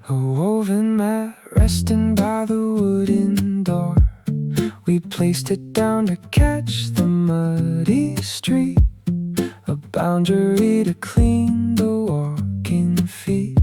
A woven mat resting by the wooden door. We placed it down to catch the muddy street, a boundary to clean the walking feet.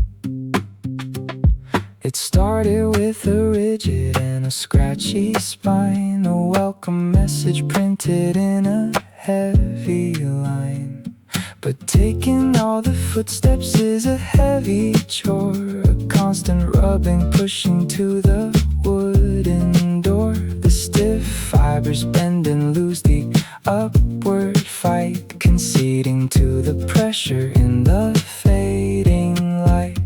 It started with a rigid and a scratchy spine, a welcome message printed in a heavy line. But taking all the footsteps is a heavy chore, a constant rubbing pushing to the wooden door. The stiff fibers bend and lose the upward fight, conceding to the pressure in the fading light.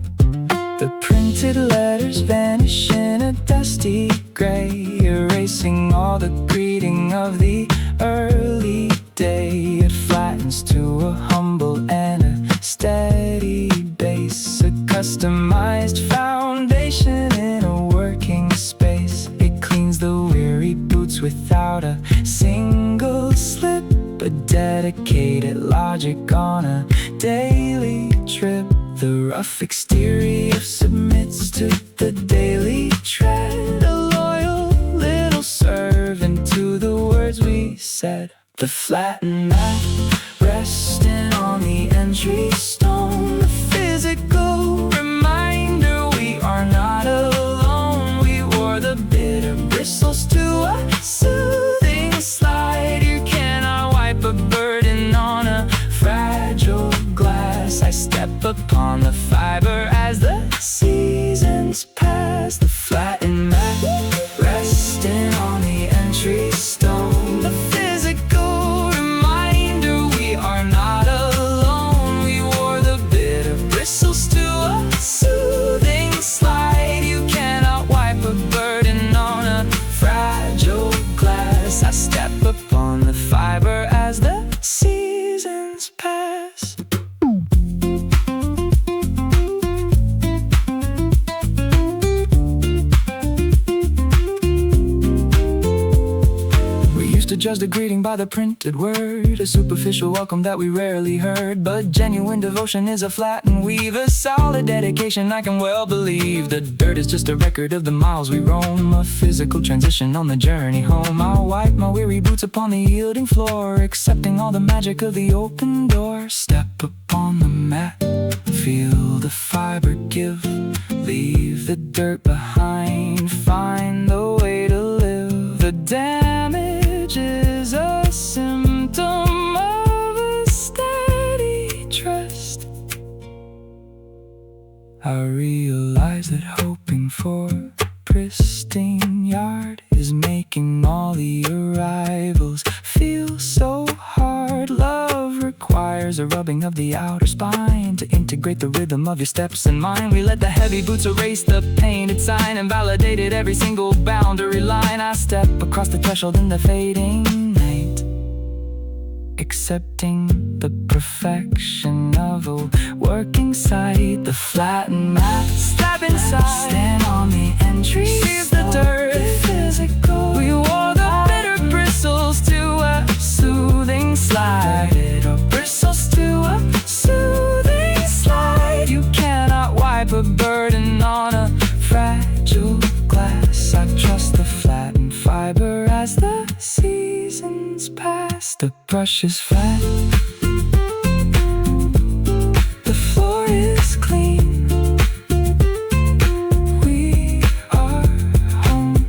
The printed letters vanish in a dusty gray, erasing all the greeting of the early day. It flattens to a humble and a steady base, a customized foundation in a working space. It cleans the weary boots without a single slip, a dedicated logic on a daily trip. The rough exterior submits to the daily tread, a loyal little servant to the words we said. The flattened mat resting on the entry stone, a physical reminder we are not alone. We wore the bitter bristles to a soothing slide. You cannot wipe a burden on a fragile glass. I step upon the fiber as the seasons pass. The flattened mat resting on the entry stone, the physical reminder we are not alone. We wore the bitter bristles to a soothing slide. You cannot wipe a burden on a fragile glass. I step upon the fiber as the seasons pass. To judge the greeting by the printed word, a superficial welcome that we rarely heard. But genuine devotion is a flattened weave, a solid dedication I can well believe. The dirt is just a record of the miles we roam, a physical transition on the journey home. I'll wipe my weary boots upon the yielding floor, accepting all the magic of the open door. Step upon the mat, feel the fiber give, leave the dirt behind, find the way to live. The damage is a symptom of a steady trust. I realize that hoping for a pristine yard is making all the arrivals feel so hard. Love requires a rubbing of the outer spine to integrate the rhythm of your steps and mine. We let the heavy boots erase the painted sign and validated every single boundary line. I step across the threshold in the fading night, accepting the perfection of a working site. The flattened mat, step inside, stand on the entry, seize the dirt, physical. We wore the bitter bristles to a soothing slide, bitter bristles to a soothing slide. You cannot wipe a burden on a fragile glass. I trust the flattened fiber as the seasons pass. The brush is flat, the floor is clean, we are home.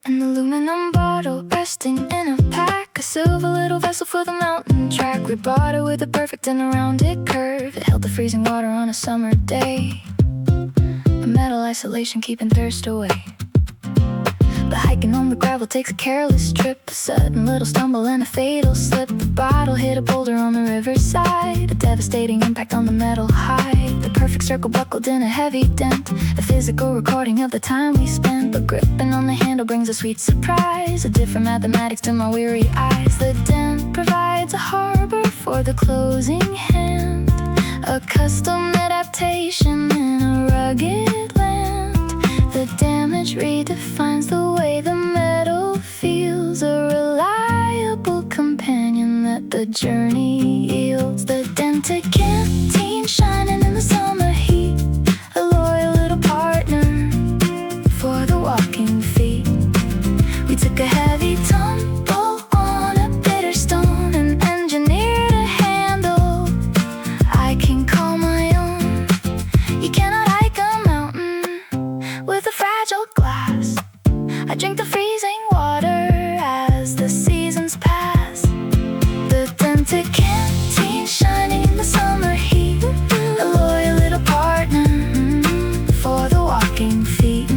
An aluminum bottle resting in a pack, a silver little vessel for the mountain track. We bought it with a perfect and a rounded curve. It held the freezing water on a summer day, a metal isolation keeping thirst away. But hiking on the gravel takes a careless trip, a sudden little stumble and a fatal slip. The bottle hit a boulder on the riverside, a devastating impact on the metal hide. The perfect circle buckled in a heavy dent, a physical recording of the time we spent. But gripping on the handle brings a sweet surprise, a different mathematics to my weary eyes. The dent provides a harbor for the closing hand, A custom adaptation in a rugged land. The damage redefines the way the metal feels. A reliable companion that the journey yields. The Dented Canteen shining in the summer heat. A loyal little partner for the walking feet. We took a heavy tumble on a bitter stone and engineered a handle I can call my own. You cannot hike a mountain with a fragile glass. I drink the freezing water as the seasons pass. The Dented Canteen shining in the summer heat. A loyal little partner for the walking feet.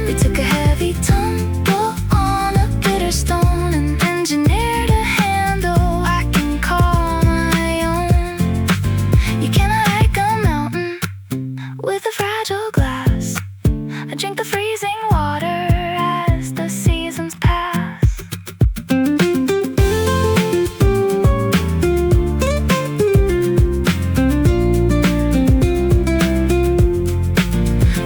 We took a heavy tumble on a bitter stone and engineered a handle I can call my own. You cannot hike a mountain with a fragile glass. I drink the freezing water as the seasons pass.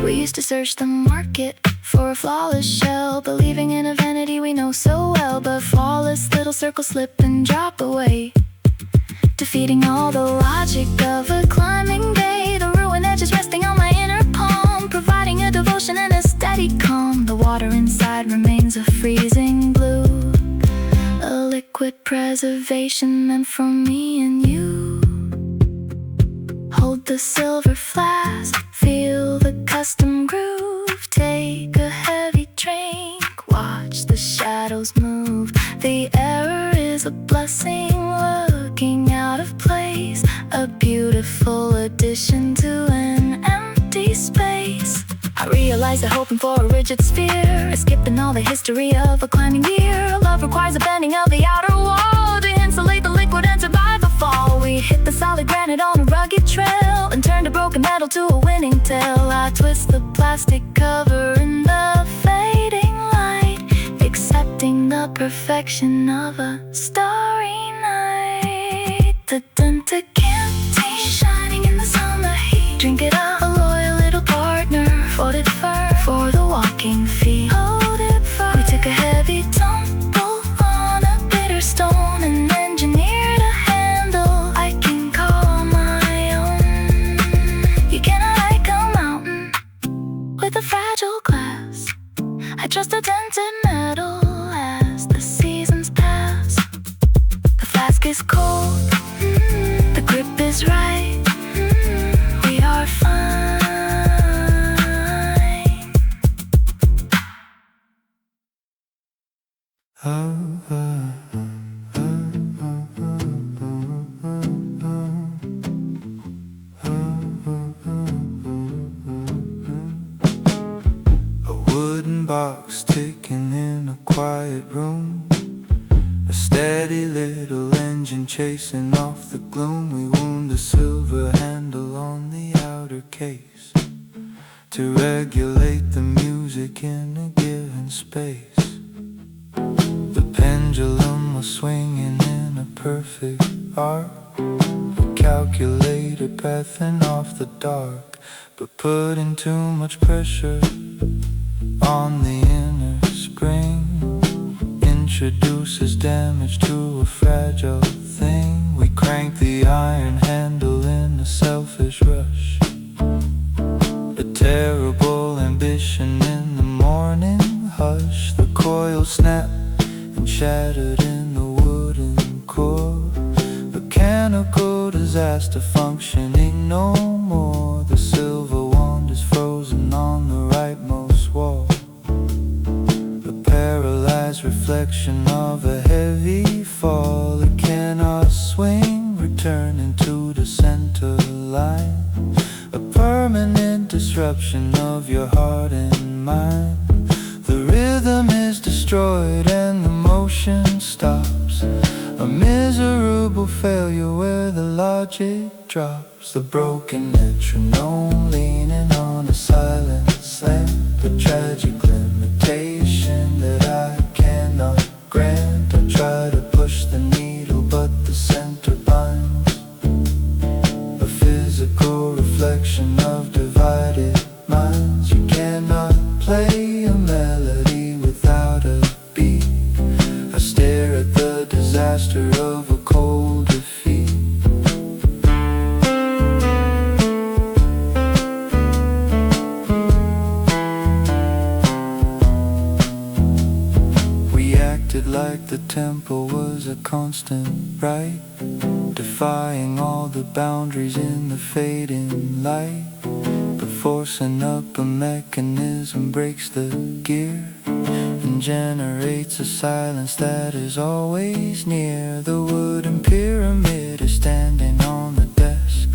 We used to search the market for a flawless shell, believing in a vanity we know so well. But flawless little circles slip and drop away, defeating all the logic of a climbing bay. The ruined edges resting on my inner palm, providing a devotion and a steady calm. The water inside remains a freezing blue, a liquid preservation meant for me and you. Hold the silver flask, feel the custom groove. Take a heavy drink, watch the shadows move. The error is a blessing looking out of place, a beautiful addition to an empty space. I realize that hoping for a rigid sphere, skipping all the history of a climbing gear. Love requires a bending of the outer wall to insulate the liquid and survive a fall. We hit the solid granite on a rugged trail and turned a broken metal to a winning tale. I twist the plastic cover in the fading light, accepting the perfection of a starry night. The Dented Canteen shining in the summer heat. Drink it up, a loyal little partner, fold it firm for the walking feet. Hold it firm. We took a heavy tumble on a bitter stone and engineered a handle I can call my own. You cannot hike a mountain with a fragile glass. I trust the dented metal as the seasons pass. The flask is cold, the grip is right. We are fine. A wooden box ticking in a quiet room, a steady little engine chasing off the gloom. We wound a silver handle on the outer case to regulate the music in a given space. The pendulum was swinging in a perfect arc, a calculated pathing off the dark, but putting too much pressure on the inner spring introduces damage to a fragile thing. We crank the iron handle in a selfish rush, a terrible ambition in the morning hush. The coil snapped and shattered in the wooden core, mechanical disaster functioning no more. The silver wand is frozen on the rightmost wall, the paralyzed reflection of a heavy fall. It cannot swing, returning to the center line, a permanent disruption of your heart and mind. The rhythm is destroyed and the motion stops, a miserable failure where the logic drops. The broken metronome leaning on a silent slant, the tragic limitation that I cannot grant. I try to push the needle but the center binds, a reflection of divided minds. You cannot play a melody without a beat. I stare at the disaster of a cold defeat. We acted like the tempo was a constant, right? Defying all the boundaries in the fading light. But forcing up a mechanism breaks the gear and generates a silence that is always near. The wooden pyramid is standing on the desk,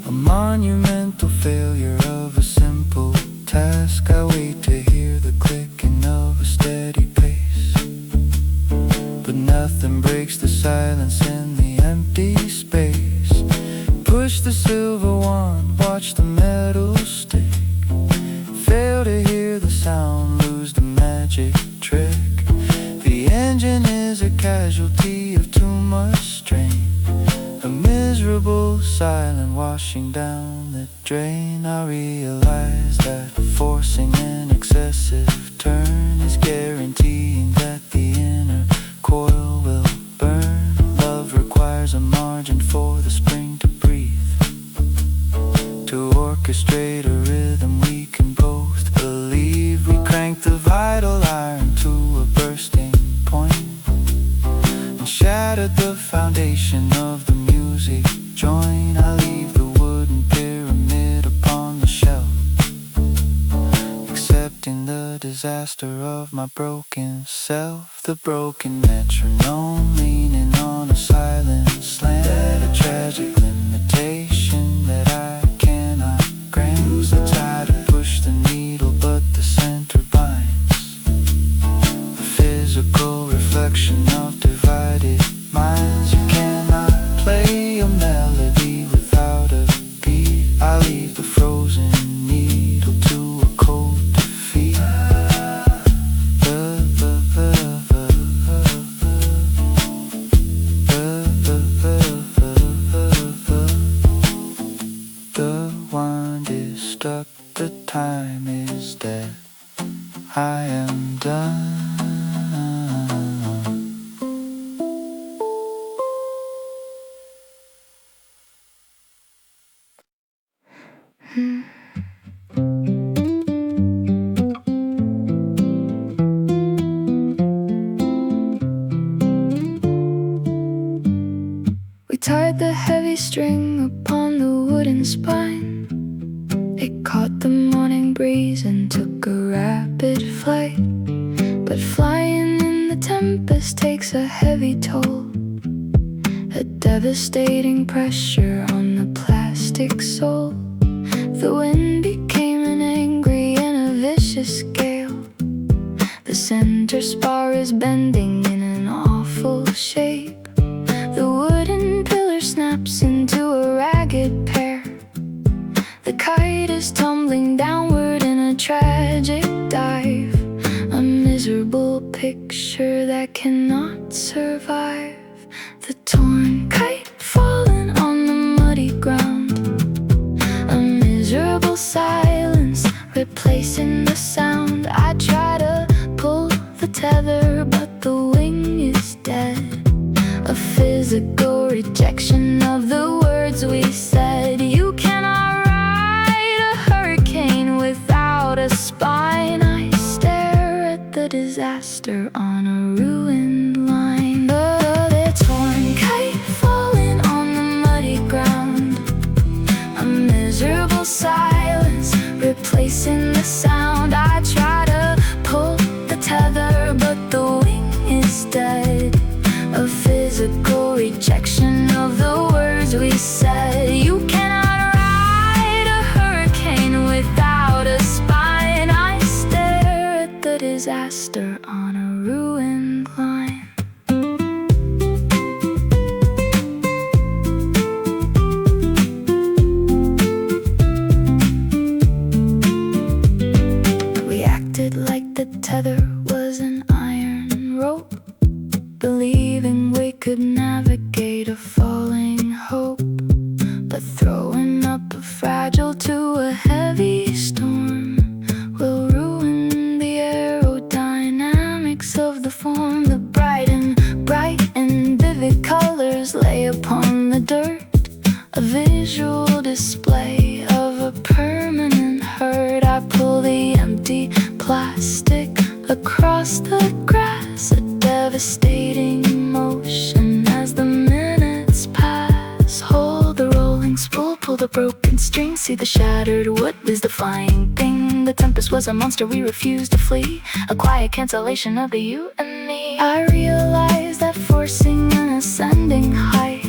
a monumental failure of a simple task. I wait to hear the clicking of a steady pace, but nothing breaks the silence in the empty space. Push the silver wand, watch the metal stick. Fail to hear the sound, lose the magic trick. The engine is a casualty of too much strain, a miserable silence washing down the drain. I realize that forcing an excessive turn is guaranteeing that the inner coil will burn. Love requires a margin for the spring to breathe, to orchestrate a rhythm we can both believe. We crank the vital iron to a bursting point and shattered the foundation of the music joint. I leave the wooden pyramid upon the shelf, accepting the disaster of my broken self. The broken metronome leaning on a silent slant, at a tragic limitation that I cannot grant. Lose the tide to push the needle, but the center binds, a physical reflection of divided minds. You cannot play a melody without a beat. I leave the frozen needle to a cold defeat. The wand is stuck, the time is dead. I am done. We tied the heavy string upon the wooden spine. It caught the morning breeze and took a rapid flight. But flying in the tempest takes a heavy toll, a devastating pressure on the plastic soul. The wind became an angry and a vicious gale. The center spar is bending in an awful shape. The wooden pillar snaps into a ragged pair. The kite is tumbling downward in a tragic dive, a miserable picture that cannot survive. The torn kite falling on the muddy ground, a miserable silence replacing the sound. I try to pull the tether, but the wing is dead, a physical rejection of the words we said. You cannot ride a hurricane without a spine. I stare at the disaster on a ruined line. The torn kite falling on the muddy ground, a miserable silence replacing the sound. I try to pull the tether, but the wing is dead, a physical rejection of the words we said. You cannot ride a hurricane without a spine. I stare at the disaster on a ruined line. We acted like the tether was an iron rope, believing we could navigate a falling hope. But throwing up a upon the dirt, a visual display of a permanent hurt. I pull the empty plastic across the grass, a devastating motion as the minutes pass. Hold the rolling spool, pull the broken string, see the shattered wood is the flying thing. The tempest was a monster, we refused to flee, a quiet cancellation of the you and me. I realized that forcing an ascending height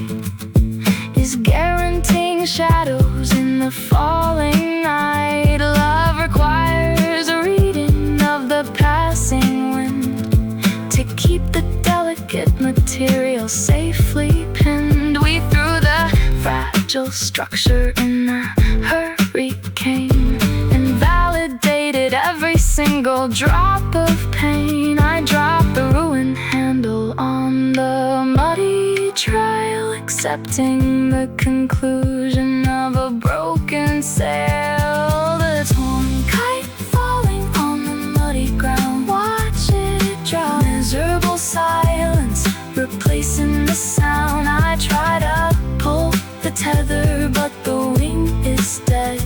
is guaranteeing shadows in the falling night. Love requires a reading of the passing wind to keep the delicate material safely pinned. We threw the fragile structure in a hurricane and validated every single drop of pain. I dropped the ruined handle on the muddy trail, accepting the conclusion of a broken sail. The torn kite falling on the muddy ground, watch it drop. Miserable silence replacing the sound. I try to pull the tether, but the wing is dead,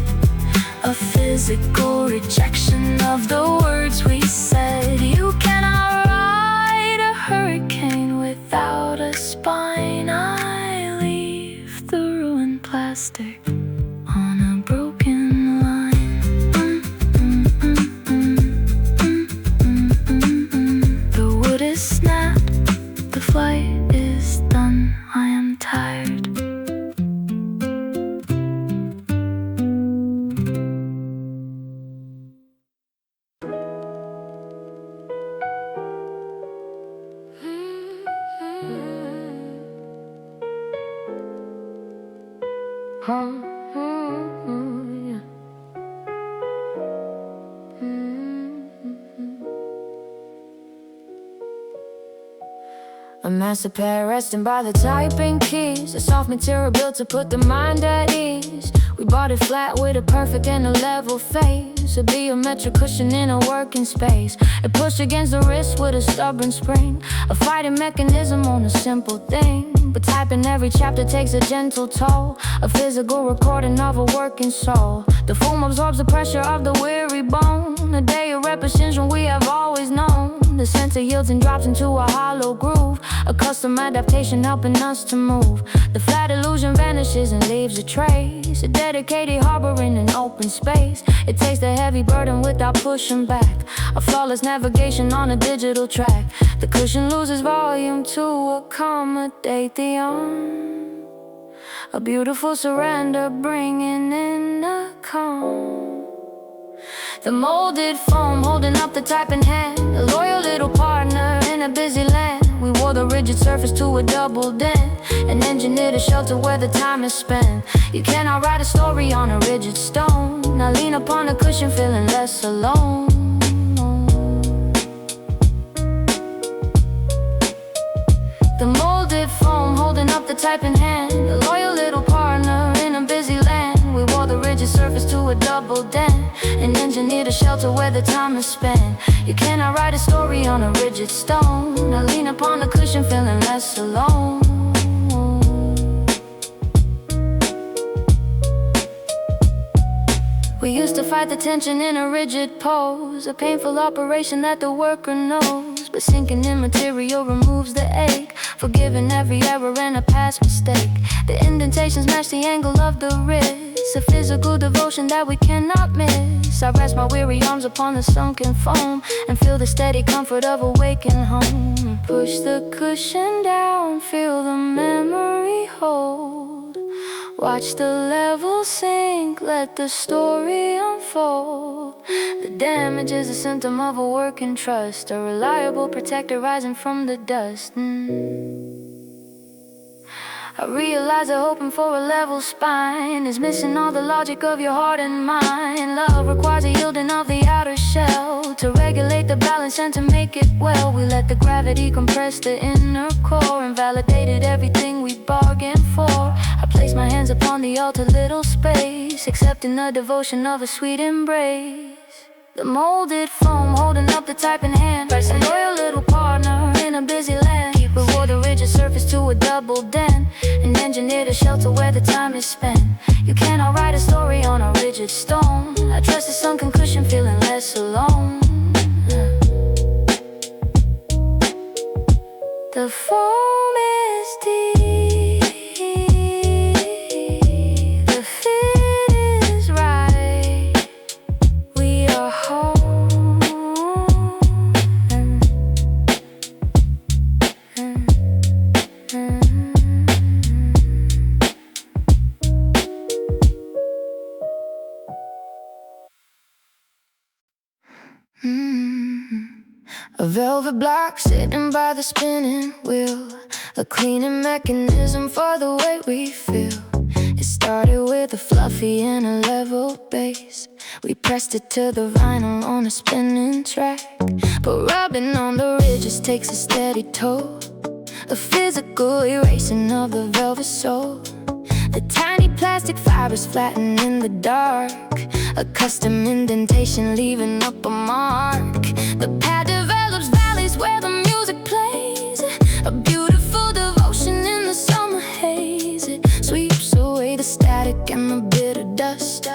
a physical rejection of the words we said. You cannot ride a hurricane without a spine. I leave the ruined plastic on a broken line. The wood is snapped, the flight is done. I am tired. A massive pair resting by the typing keys, a soft material built to put the mind at ease. We bought it flat with a perfect and a level face, a geometric cushion in a working space. It pushed against the wrist with a stubborn spring, a fighting mechanism on a simple thing. But typing every chapter takes a gentle toll, a physical recording of a working soul. The foam absorbs the pressure of the weary bone, a day of repetition we have always known. The center yields and drops into a hollow groove, a custom adaptation helping us to move. The flat illusion vanishes and leaves a trace, a dedicated harbor in an open space. It takes the heavy burden without pushing back, a flawless navigation on a digital track. The cushion loses volume to accommodate the arm, a beautiful surrender bringing in a calm. The molded foam holding up the typing hand, a loyal little partner in a busy land. We wore the rigid surface to a double dent, and engineered a shelter where the time is spent. You cannot write a story on a rigid stone. I lean upon a cushion feeling less alone. The molded foam holding up the typing hand, a loyal little partner in a busy land. We wore the rigid surface to a double dent, and engineered a shelter where the time is spent. You cannot write a story on a rigid stone. I lean upon the cushion feeling less alone. We used to fight the tension in a rigid pose, a painful operation that the worker knows. But sinking in material removes the ache, forgiving every error and a past mistake. The indentations match the angle of the wrist, a physical devotion that we cannot miss. I rest my weary arms upon the sunken foam and feel the steady comfort of a waking home. Push the cushion down, feel the memory hold. Watch the level sink, let the story unfold. The damage is a symptom of a working trust, a reliable protector rising from the dust. I realize that hoping for a level spine is missing all the logic of your heart and mind. Love requires a yielding of the outer shell to regulate the balance and to make it well. We let the gravity compress the inner core and validated everything we bargained for. I place my hands upon the altar, little space, accepting the devotion of a sweet embrace. The molded foam holding up the typing hand, a loyal little partner in a busy land. We wore the rigid surface to a double den, and engineered a shelter where the time is spent. You cannot write a story on a rigid stone. I trust the sunken cushion, feeling less alone. The foam is deep, the fit is right. We are home. A velvet block sitting by the spinning wheel, a cleaning mechanism for the way we feel. It started with a fluffy and a level bass. We pressed it to the vinyl on a spinning track, but rubbing on the ridges takes a steady toll. A physical erasing of the velvet soul. The tiny plastic fibers flatten in the dark, a custom indentation leaving up a mark. The pad develops valleys where the music plays, a beautiful devotion in the summer haze. It sweeps away the static and the bitter dust,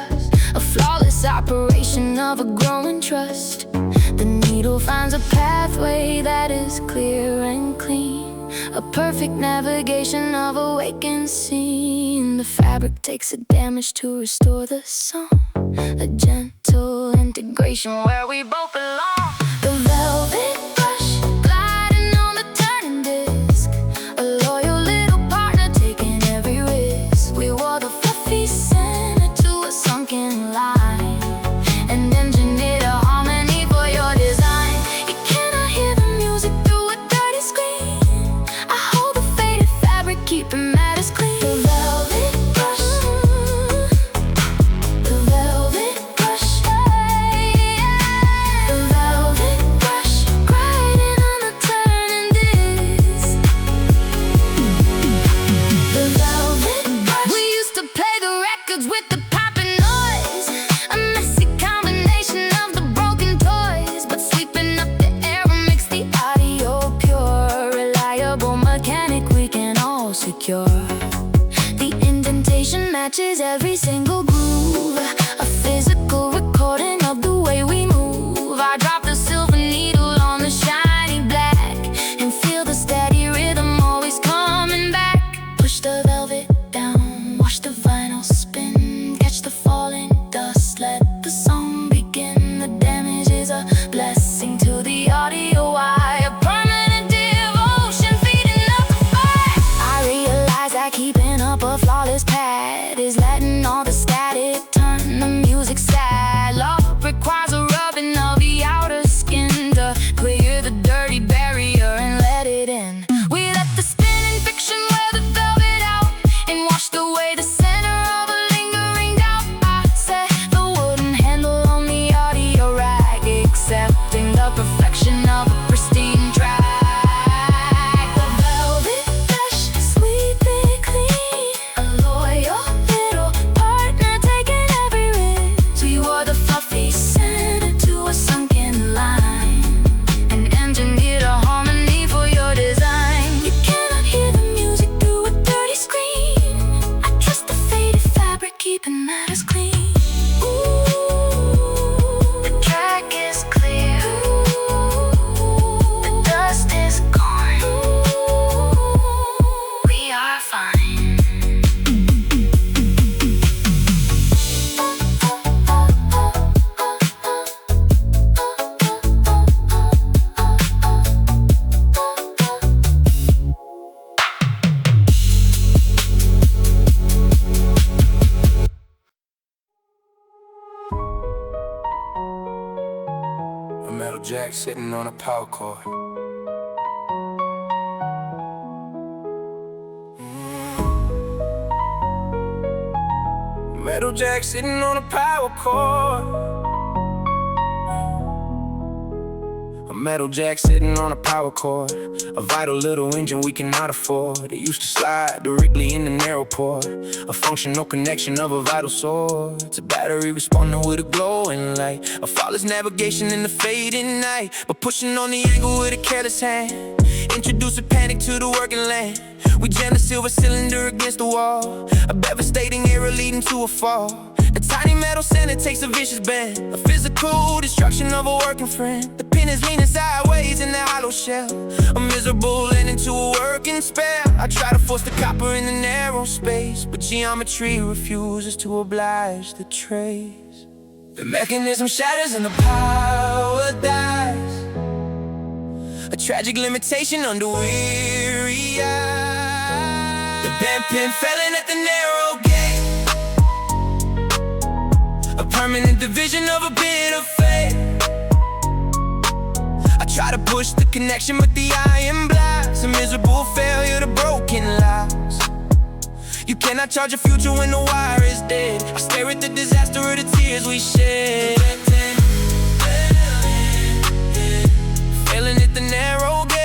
a flawless operation of a growing trust. The needle finds a pathway that is clear and clean, a perfect navigation of a wakened scene. The fabric takes a damage to restore the song, a gentle integration where we both belong. The velvet brush gliding on the turning disc, a loyal little partner taking every risk. We wore the fluffy center to a sunken line, and engineered a harmony for your design. You cannot hear the music through a dirty screen. I hold the faded fabric, keeping matters clean. The velvet brush, the velvet brush, the velvet brush, gliding on the turning disc. The velvet brush. We used to play the records with the popping noise, a messy combination of the broken toys, but sweeping up the air makes the audio pure. Reliable mechanic we can all secure. The indentation matches every single groove, a physical recording of the way we move. I drop the silver needle on the shiny black and feel the steady rhythm always coming back. Push the velvet down, watch the vinyl spin, catch the falling dust, let the song begin. The damage is a blessing to the audio wire, permanent devotion feeding up the fire. I realize that keeping up a flawless pad is letting all the static turn the music sad. Love requires a rubbing of the outer skin to clear the dirty barrier and let it in. We let the spinning fiction wear the velvet out and washed away the center of a lingering doubt. I set the wooden handle on the audio rack, accepting the perfection of a pristine track. The velvet brush, sweetly clean, a loyal little partner taking every risk. We wore the fluffy center to a sunken line, and engineered a harmony for your design. You cannot hear the music through a dirty screen. I trust the faded fabric, keeping matters clean. Ooh, the track is clear. The dust is gone. We are fine. A metal jack sitting on a power cord. Metal jack sitting on a power cord. A metal jack sitting on a power cord. A vital little engine we cannot afford. It used to slide directly in the narrow port. A functional connection of a vital source. It's a battery responding with a glowing light. A flawless navigation in the fading night. But pushing on the angle with a careless hand. Introduce a panic to the working land. We jam the silver cylinder against the wall. A devastating error leading to a fall. A tiny metal center takes a vicious bend. A physical destruction of a working friend. The pin is leaning sideways in the hollow shell. A miserable ending to a working spell. I try to force the copper in the narrow space, but geometry refuses to oblige the trace. The mechanism shatters and the power dies. A tragic limitation under weary eyes. The bent pin failing at the narrow gate. A permanent division of a bit of fate. I try to push the connection but the iron blocks. A miserable failure to broken locks. You cannot charge a future when the wire is dead. I stare at the disaster of the tears we shed. Failing at the narrow gate.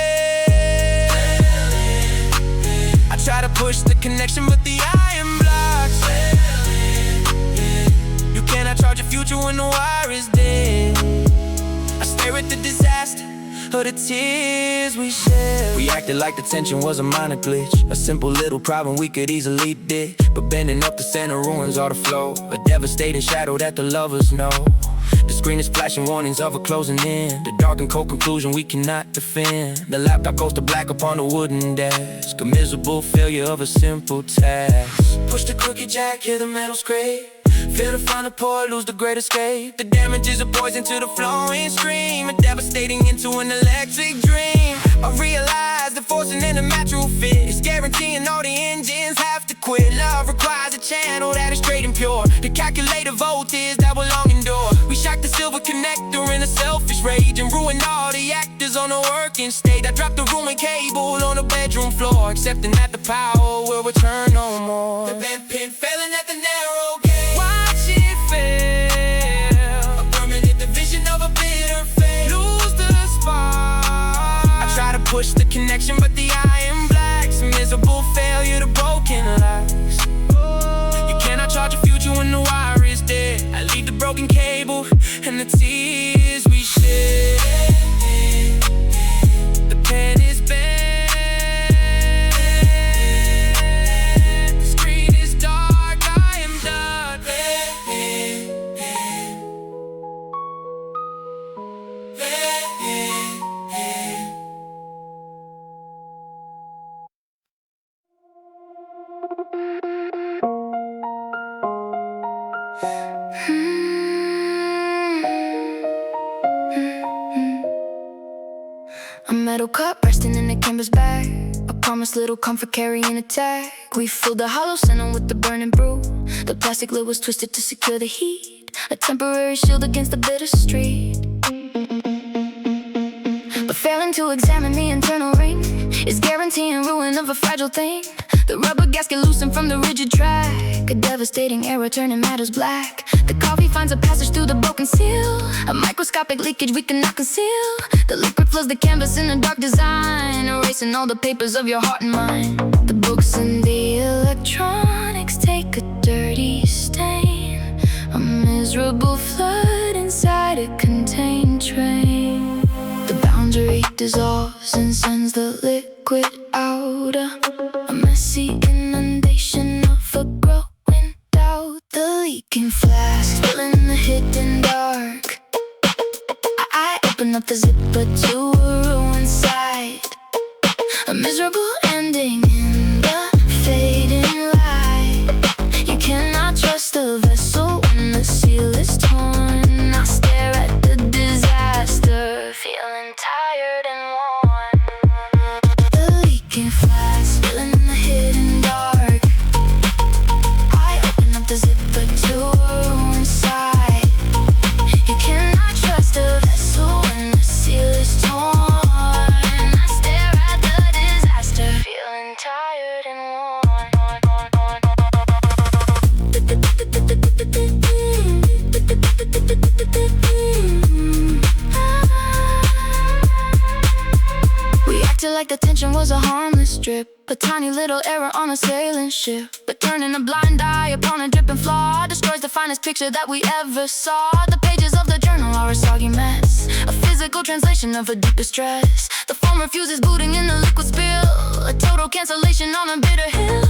I try to push the connection but the iron blocks. You cannot charge a future when the wire is dead. I stare at the disaster of the tears we shed. We acted like the tension was a minor glitch. A simple little problem we could easily ditch. But bending up the center ruins all the flow. A devastating shadow that the lovers know. The screen is flashing warnings of a closing in. The dark and cold conclusion we cannot defend. The laptop goes to black upon the wooden desk. A miserable failure of a simple task. Push the crooked jack, hear the metal scrape. Fail to find the port, lose the great escape. The damage is a poison to the flowing stream. A devastating into an electric dream. I realize the forcing in a natural fit is guaranteeing all the engines have to quit. Love requires a channel that is straight and pure. To calculate the voltage that will long endure. We shocked the silver connector in a selfish rage and ruined all the actors on the working stage. I dropped the ruined cable on the bedroom floor, accepting that the power will return no more. The bent pin failing at the narrow gate. Watch it fail. A permanent division of a bitter fate. Lose the spark. I try to push the connection but the iron blacks. A miserable failure to broken locks. You cannot charge a future when the wire is dead. I leave the broken cable and the tears we shed. The pen is bent. The screen is dark, I am done. A metal cup resting in the canvas bag. A promised little comfort carrying a tag. We filled the hollow center with the burning brew. The plastic lid was twisted to secure the heat. A temporary shield against the bitter street. But failing to examine the internal ring is guaranteeing ruin of a fragile thing. The rubber gasket loosened from the rigid track. A devastating error turning matters black. The coffee finds a passage through the broken seal. A microscopic leakage we cannot conceal. The liquid floods the canvas in a dark design, erasing all the papers of your heart and mind. The books and the electronics take a dirty stain. A miserable flood inside a contained train. The boundary dissolves and sends the liquid out. A messy inundation of a growing doubt. The leaking flask filling the hidden dark. I open up the zipper to a ruined sight. A miserable ending in the fading light. You cannot trust the vessel when the seal is torn. I stare at the disaster, feeling tired and worn. The leaking flask filling the hidden dark. I open up the zipper to a ruined sight. You cannot trust the vessel when the seal is torn. I stare at the disaster, feeling tired and worn. We acted like the tension was a harmless drip. A tiny little error on a sailing ship. But turning a blind eye upon a dripping flaw destroys the finest picture that we ever saw. The pages of the journal are a soggy mess. A physical translation of a deep distress. The form refuses booting in the liquid spill. A total cancellation on a bitter hill.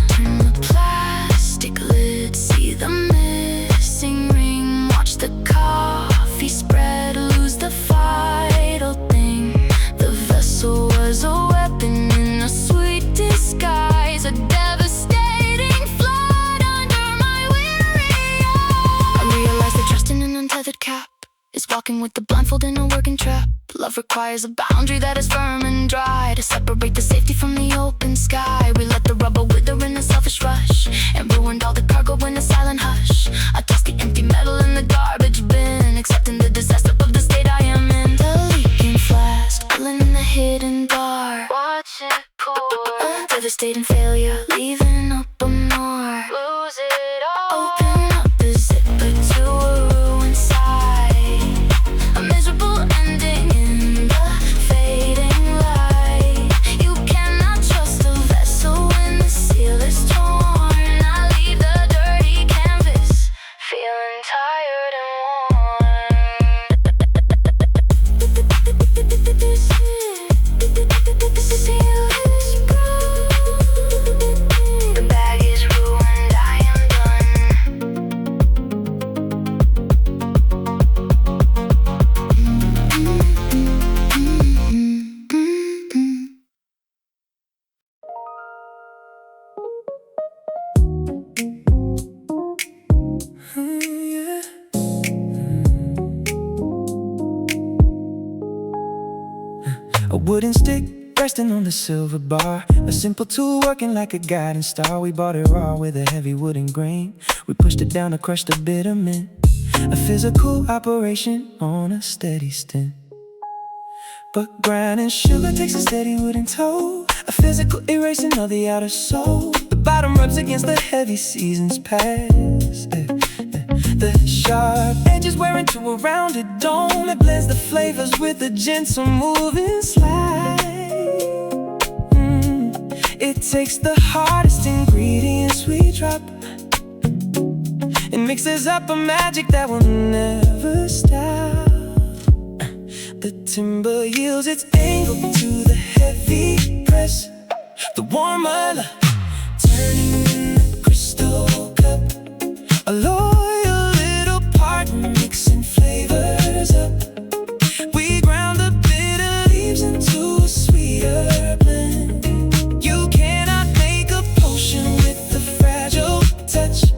Turn the plastic lid, see the missing ring. Watch the coffee spread, lose the vital thing. The vessel was a weapon in a sweet disguise, a devastating flood under my weary eyes. I realized that trust in an untethered cap is walking with the blindfold in a working trap. Love requires a boundary that is firm and dry to separate the safety from the open sky. We let the rubber wither in a selfish rush and ruined all the cargo in a silent hush. I tossed the empty metal in the garbage bin, accepting the disaster of the state I am in. The leaking flask, pulling in the hidden bar. Watch it pour. Devastating failure, leaving up a more. Lose it all. Open up the zipper to a ruined side. A miserable ending in the fading light. You cannot trust a vessel when the seal is torn. I leave the dirty canvas, feeling tired and worn. The seal is gone. The bag is ruined, I am A wooden stick resting on the silver bar, a simple tool working like a guiding star. We bought it raw with a heavy wooden grain. We pushed it down to crush the bitter mint. A physical operation on a steady stint. But grinding sugar takes a steady wooden toe, a physical erasing of the outer soul. The bottom rubs against the heavy seasons past. The sharp edges wear into a rounded dome. It blends the flavors with a gentle moving slide. It takes the hardest ingredients we drop and mixes up a magic that will never stop. The timber yields its angle to the heavy press. The Worn Muddler turning in the crystal cup. A loyal little partner mixing flavors up. We ground the bitter leaves into a sweeter blend. You cannot make a potion with a fragile touch.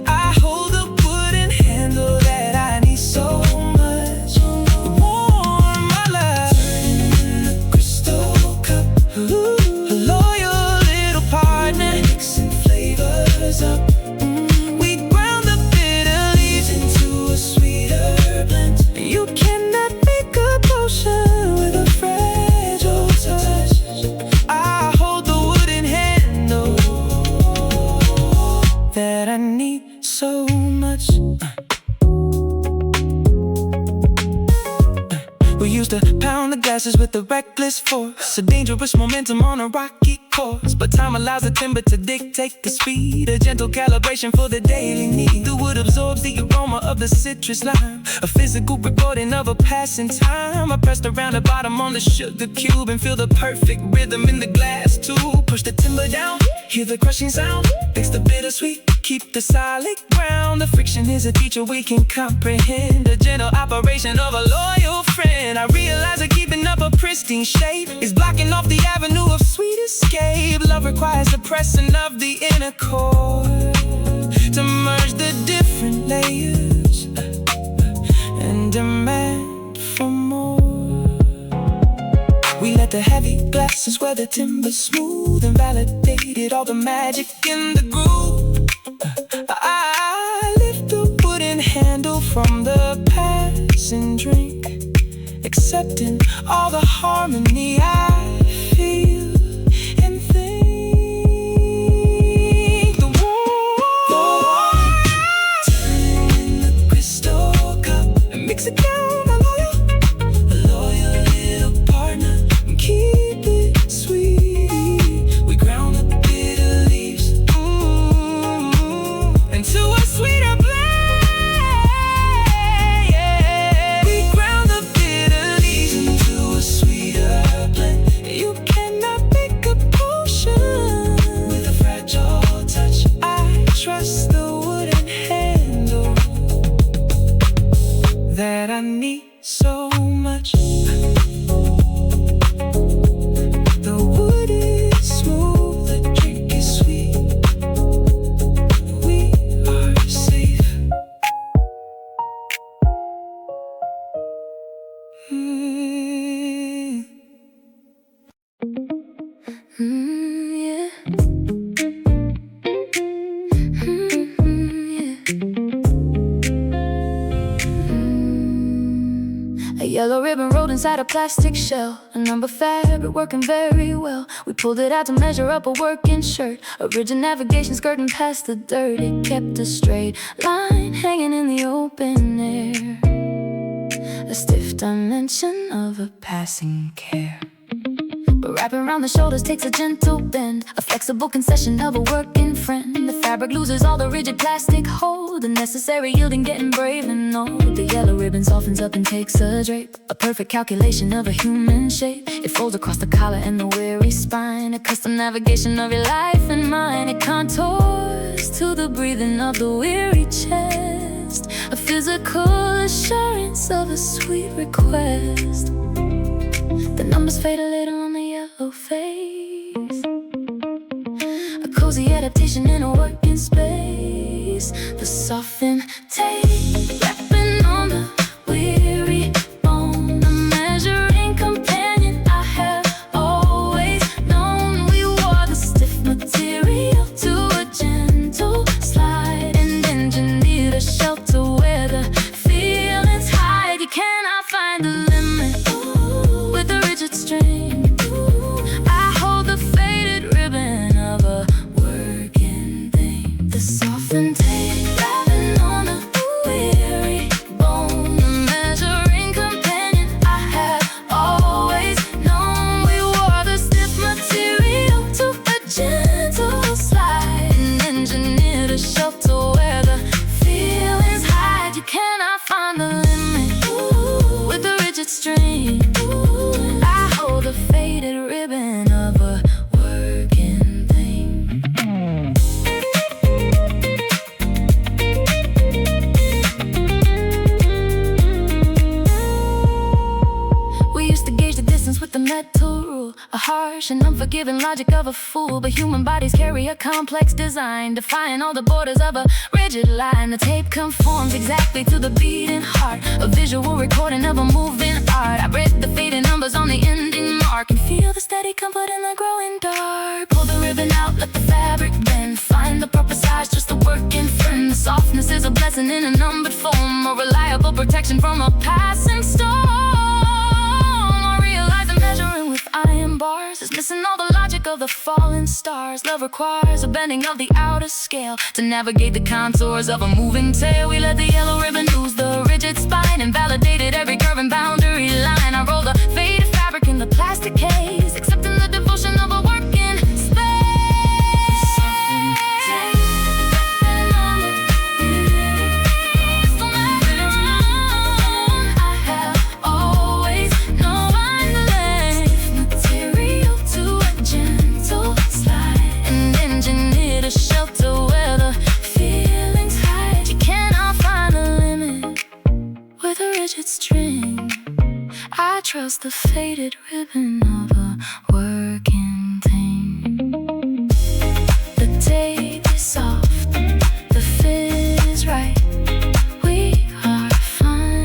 I hold the wooden handle that I need so much. The Worn Muddler turning in the crystal cup. A loyal little partner mixing flavors up. You cannot make a potion with a fragile touch. I hold the wooden handle that I need so much. We used to pound the glasses with a reckless force, a dangerous momentum on a rocky course. But time allows the timber to dictate the speed, a gentle calibration for the daily need. The wood absorbs the aroma of the citrus lime, a physical recording of a passing time. I pressed around the bottom on the sugar cube and feel the perfect rhythm in the glass tube. Push the timber down, hear the crushing sound, fix the bittersweet, keep the solid ground. The friction is a teacher we can comprehend, a gentle operation of a loyal friend. I realize that keeping up a pristine shape is blocking off the avenue of sweet escape. Love requires the pressing of the inner core to merge the different layers and demand for more. We let the heavy glasses wear the timber smooth and validated all the magic in the groove. I lift the wooden handle from the passing drink, accepting all the harmony I feel. Mix it down, a loyal little partner, and keep it sweet. We ground up the bitter leaves into a sweeter blend. We ground the bitter so much. The wood is smooth, the drink is sweet. We are safe. Yeah. A yellow ribbon rolled inside a plastic shell, a number fabric working very well. We pulled it out to measure up a working shirt, a rigid navigation skirting past the dirt. It kept a straight line hanging in the open air, a stiff dimension of a passing care. But wrapping around the shoulders takes a gentle bend, a flexible concession of a working friend. The fabric loses all the rigid plastic hold, the necessary yielding getting brave and old. The yellow ribbon softens up and takes a drape, a perfect calculation of a human shape. It folds across the collar and the weary spine, a custom navigation of your life and mine. It contours to the breathing of the weary chest, a physical assurance of a sweet request. The numbers fade a little on the yellow face, a cozy adaptation in a working space. The softened tape wrapping on the weary bone, a measuring companion I have always known. We wore the stiff material to a gentle slide and engineered a shelter where the feelings hide. You cannot find the limit with a rigid string. I hold the faded ribbon of a working thing. The softened tape wrapping on a weary bone, a measuring companion I have always known. We wore the stiff material to a gentle slide and engineered a shelter where the feelings hide. You cannot find the limit with a rigid string. I hold a faded ribbon of a working thing. We used to gauge the distance with the metal rule, a harsh and unforgiving logic of a fool. But human bodies carry a complex design, defying all the borders of a rigid line. The tape conforms exactly to the beating heart, a visual recording of a moving art. I read the fading numbers on the ending mark and feel the steady comfort in the growing dark. Pull the ribbon out, let the fabric bend, find the proper size, just a working friend. The softness is a blessing in a numbered form, a reliable protection from a passing storm. Measuring with iron bars is missing all the logic of the falling stars. Love requires a bending of the outer scale to navigate the contours of a moving tail. We let the yellow ribbon lose the rigid spine and validated every curve and boundary line. I roll the faded fabric in the plastic case, accepting the devotion of a working space. I have always known a shelter where the feelings hide. You cannot find a limit with a rigid string. I trust the faded ribbon of a working thing. The tape is soft, the fit is right. We are fine.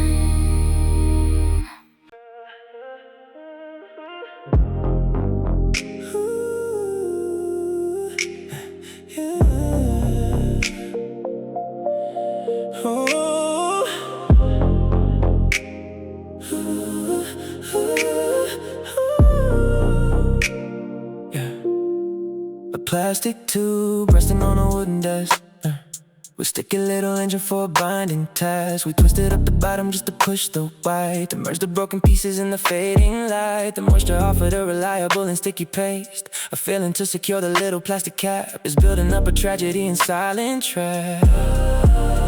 Plastic tube resting on a wooden desk. We stick a little engine for a binding task. We twisted up the bottom just to push the white, to merge the broken pieces in the fading light. The moisture offered a reliable and sticky paste, a feeling to secure the little plastic cap is building up a tragedy in silent trap.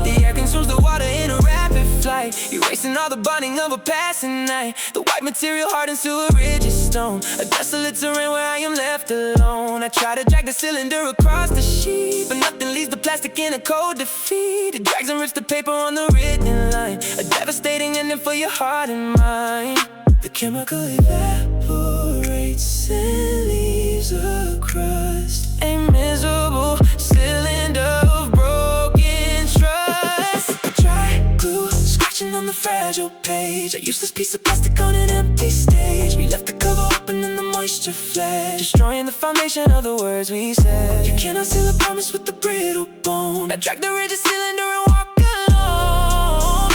The air consumes the water in a rapid flight, erasing all the bonding of a passing night. The white material hardens to a rigid stone, a desolate terrain where I am left alone. I try to drag the cylinder across the sheet, but nothing leads the plastic in a cold defeat. It drags and rips the paper on the written line. A devastating ending for your heart and mind. The chemical evaporates and leaves a crust. A miserable cylinder of broken trust. Dry glue scratching on the fragile page. A useless piece of plastic on an empty stage. We left the cover open and the moisture fled, destroying the foundation of the words we said. You cannot seal a promise with the brittle bone. I drag the rigid cylinder and walk alone.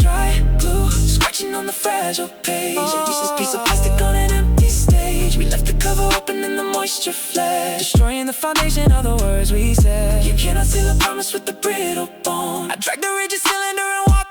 Dry glue scratching on the fragile page. A useless piece of plastic on an empty stage. We left the cover open and the moisture fled, destroying the foundation of the words we said. You cannot seal a promise with the brittle bone. I drag the rigid cylinder and walk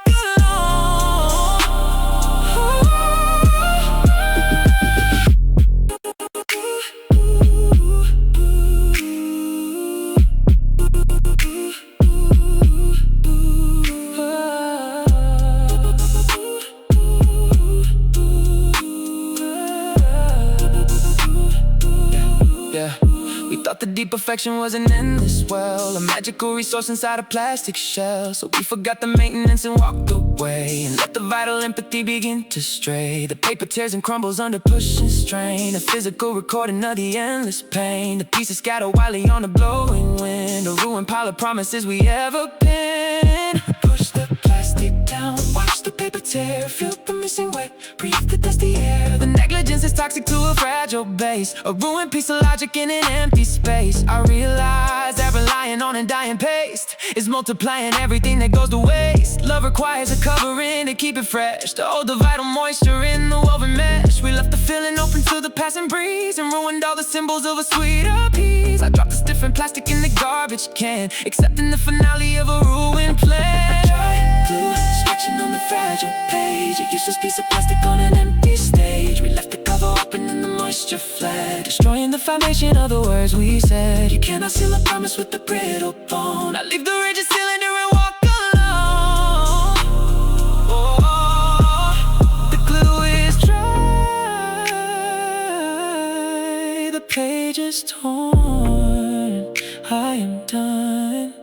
the deep affection was an endless well, a magical resource inside a plastic shell. So we forgot the maintenance and walked away, and let the vital empathy begin to stray. The paper tears and crumbles under push and strain, a physical recording of the endless pain. The pieces scatter wildly on the blowing wind, a ruined pile of promises we ever pinned. Push the plastic down, watch the paper tear, feel the missing wet, breathe the dusty air. The negligence is toxic to a fragile base, a ruined piece of logic in an empty space. I realize that relying on a dying paste is multiplying everything that goes to waste. Love requires a covering to keep it fresh, to hold the vital moisture in the woven mesh. We left the feeling open to the passing breeze and ruined all the symbols of a sweeter peace. I dropped this different plastic in the garbage can, accepting the finale of a ruined plan. Dry glue scratching on the fragile page, a useless piece of plastic on an empty stage. We left the cover open and the moisture fled, destroying the foundation of the words we said. You cannot seal a promise with the brittle bone. I leave the rigid cylinder and walk alone. Oh, the glue is dry, the page is torn. I am done.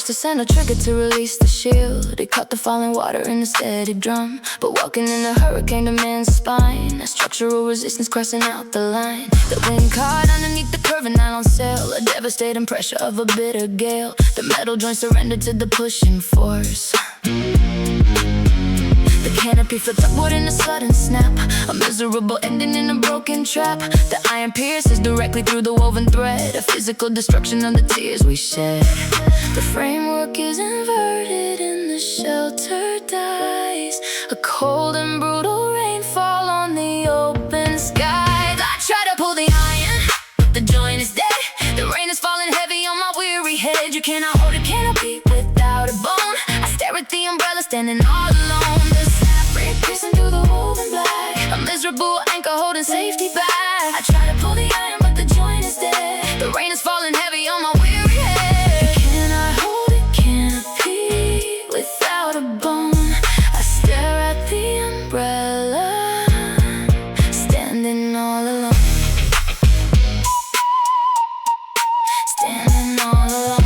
To send a trigger to release the shield. It caught the falling water in a steady drum, but walking in a hurricane demands a spine, a structural resistance crossing out the line. The wind caught underneath the curving nylon sail, a devastating pressure of a bitter gale. The metal joints surrendered to the pushing force. The canopy flipped upward in a sudden snap, a miserable ending in a broken trap. The iron pierces directly through the woven thread, a physical destruction of the tears we shed. The framework is inverted and the shelter dies, a cold and brutal rainfall on the open skies. I try to pull the iron, but the joint is dead. The rain is falling heavy on my weary head. You cannot hold a canopy without a bone. I stare at the umbrella standing all alone. Piercing through the woven black, a miserable anchor holding safety back. I try to pull the iron, but the joint is dead. The rain is falling heavy on my weary head. Can I hold it? Can't be without a bone. I stare at the umbrella, standing all alone. Standing all alone.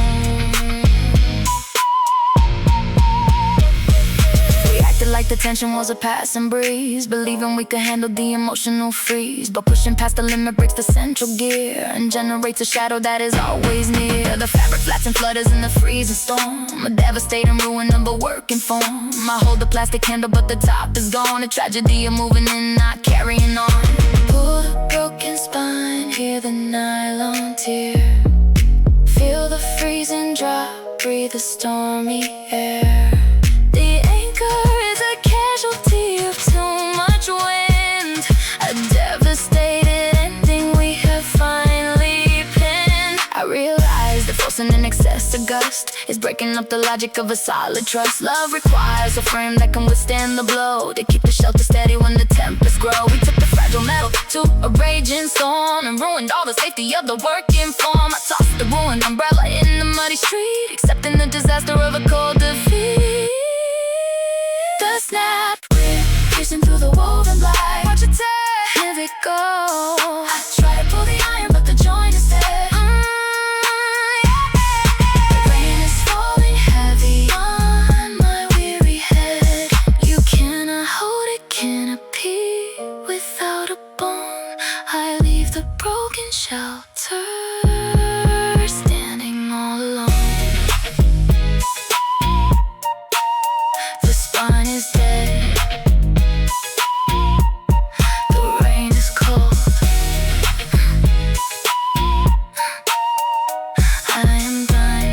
Like the tension was a passing breeze, believing we could handle the emotional freeze, but pushing past the limit breaks the central gear and generates a shadow that is always near. The fabric flats and flutters in the freezing storm, a devastating ruin of a working form. I hold the plastic handle but the top is gone, a tragedy of moving and not carrying on. Pull the broken spine, hear the nylon tear, feel the freezing drop, breathe the stormy air. The anchor is a casualty of too much wind, a devastated forcing in excess or gust is breaking up the logic of a solid trust. Love requires a frame that can withstand the blow, to keep the shelter steady when the tempests grow. We took the fragile metal to a raging storm and ruined all the safety of the working form. I tossed the ruined umbrella in the muddy street, accepting the disaster of a cold defeat. The snap rip piercing through the woven black. Watch it tear, here we go. I try to pull the iron, but the joint is dead. The rain is falling heavy on my weary head. You cannot hold a canopy without a bone. I leave the broken shelter, standing all alone. The spine is dead. The rain is cold. I am blind.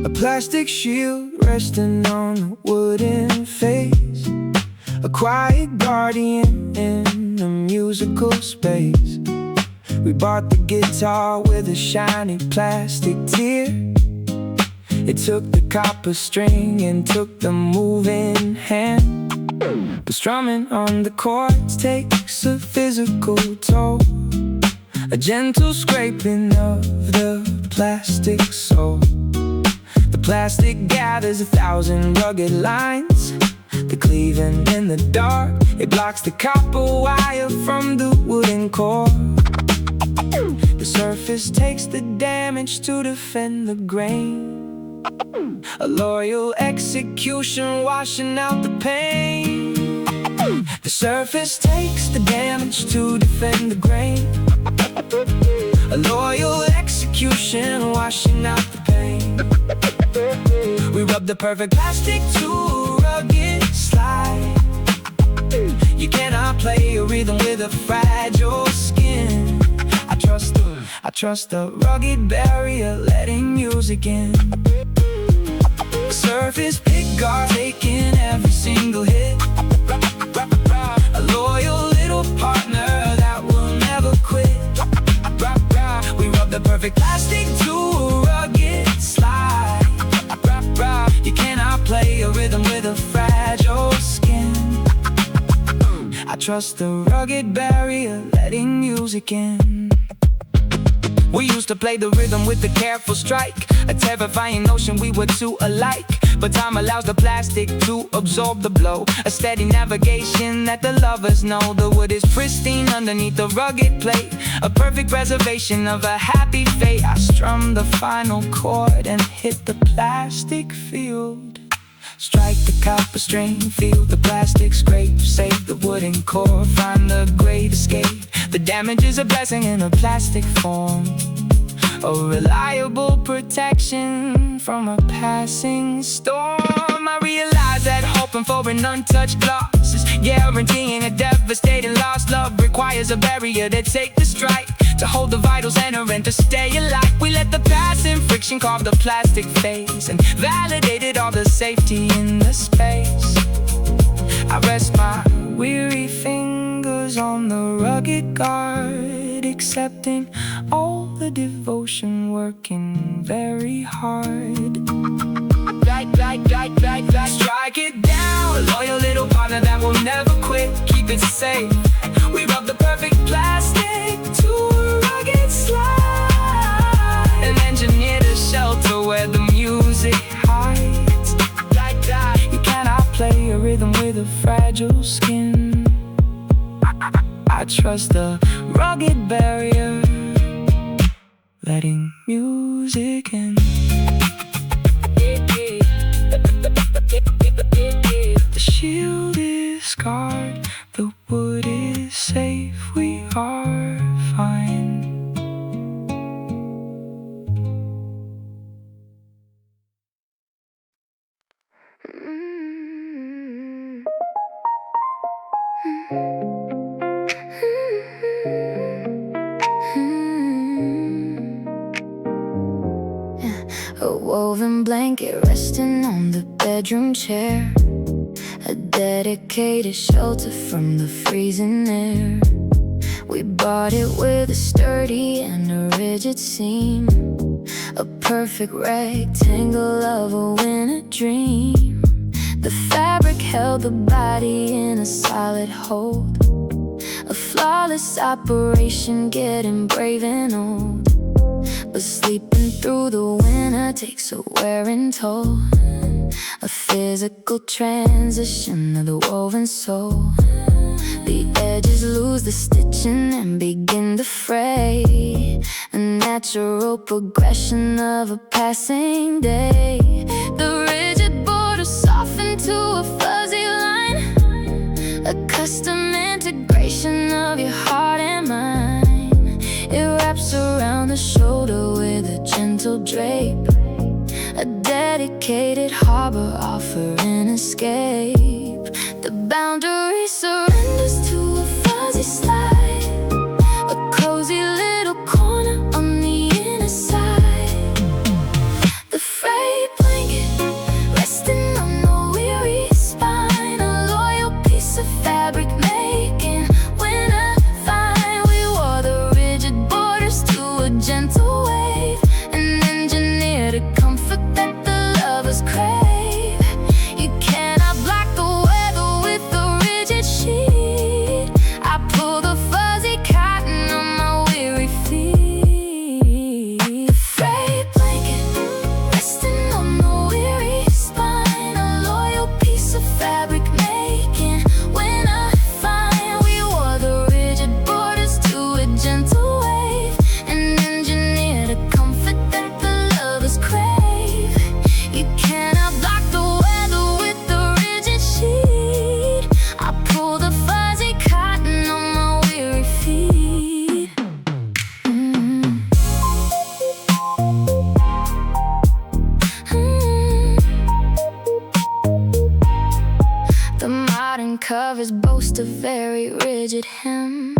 A plastic shield resting on a wooden face, a quiet guardian in a musical space. We bought the guitar with a shiny plastic tear. It took the copper string and took the moving hand. But strumming on the chords takes a physical toll, a gentle scraping of the plastic soul. The plastic gathers 1,000 rugged lines, the cleaving in the dark. It blocks the copper wire from the wooden core. The surface takes the damage to defend the grain, a loyal execution washing out the pain. The surface takes the damage to defend the grain, a loyal execution washing out the pain. We rub the perfect plastic to a rugged slide. You cannot play a rhythm with a fragile skin. I trust the rugged barrier letting music in. Surface pickguard taking every single hit, a loyal little partner that will never quit. We rub the perfect plastic to a rugged slide. You cannot play a rhythm with a fragile skin. I trust the rugged barrier letting music in. We used to play the rhythm with a careful strike, a terrifying notion we were two alike. But time allows the plastic to absorb the blow, a steady navigation that the lovers know. The wood is pristine underneath the rugged plate, a perfect preservation of a happy fate. I strum the final chord and hit the plastic field. Strike the copper string, feel the plastic scrape, save the wooden core, find the great escape. The damage is a blessing in a plastic form, a reliable protection from a passing storm. I realize that hoping for an untouched gloss is guaranteeing a devastating loss. Love requires a barrier to take the strike, to hold the vital center and to stay alive. We let the passing friction carve the plastic face and validated all the safety in the space. I rest my weary fingers on the rugged guard, accepting all the devotion, working very hard. Strike it down, a loyal little partner that will never quit. Keep it safe. We rub the perfect plastic to a rugged slide, and engineer the shelter where the music hides. You cannot play a rhythm with a fragile skin. I trust the rugged barrier letting music in. The shield is scarred, the wood is safe, we are fine. woven blanket resting on the bedroom chair, a dedicated shelter from the freezing air. We bought it with a sturdy and a rigid seam, a perfect rectangle of a winter dream. The fabric held the body in a solid hold, a flawless operation getting brave and old. But sleeping through the winter takes a wearing toll, a physical transition of the woven soul. The edges lose the stitching and begin to fray, a natural progression of a passing day. The rigid border softened to a fuzzy line, a custom integration of your heart and mind. It wraps around the shoulder with a gentle drape, a dedicated harbor offering escape. The boundary surrenders to a fuzzy slide, a cozy little corner on the inner side. The frayed blanket resting on the weary spine, a loyal piece of fabric making winter fine. We wore the rigid borders to a gentle wave, an engineer to comfort that the lovers crave. You cannot block the weather with the rigid sheet. I pull the fuzzy cotton on my weary feet. The frayed blanket resting on the weary spine, a loyal piece of fabric making winter fine. We wore the rigid borders to a gentle wave, an engineer to comfort that the lovers crave. You cannot block the weather with the rigid sheet. I pull the fuzzy cotton on my weary feet. The modern covers boast a very rigid hem,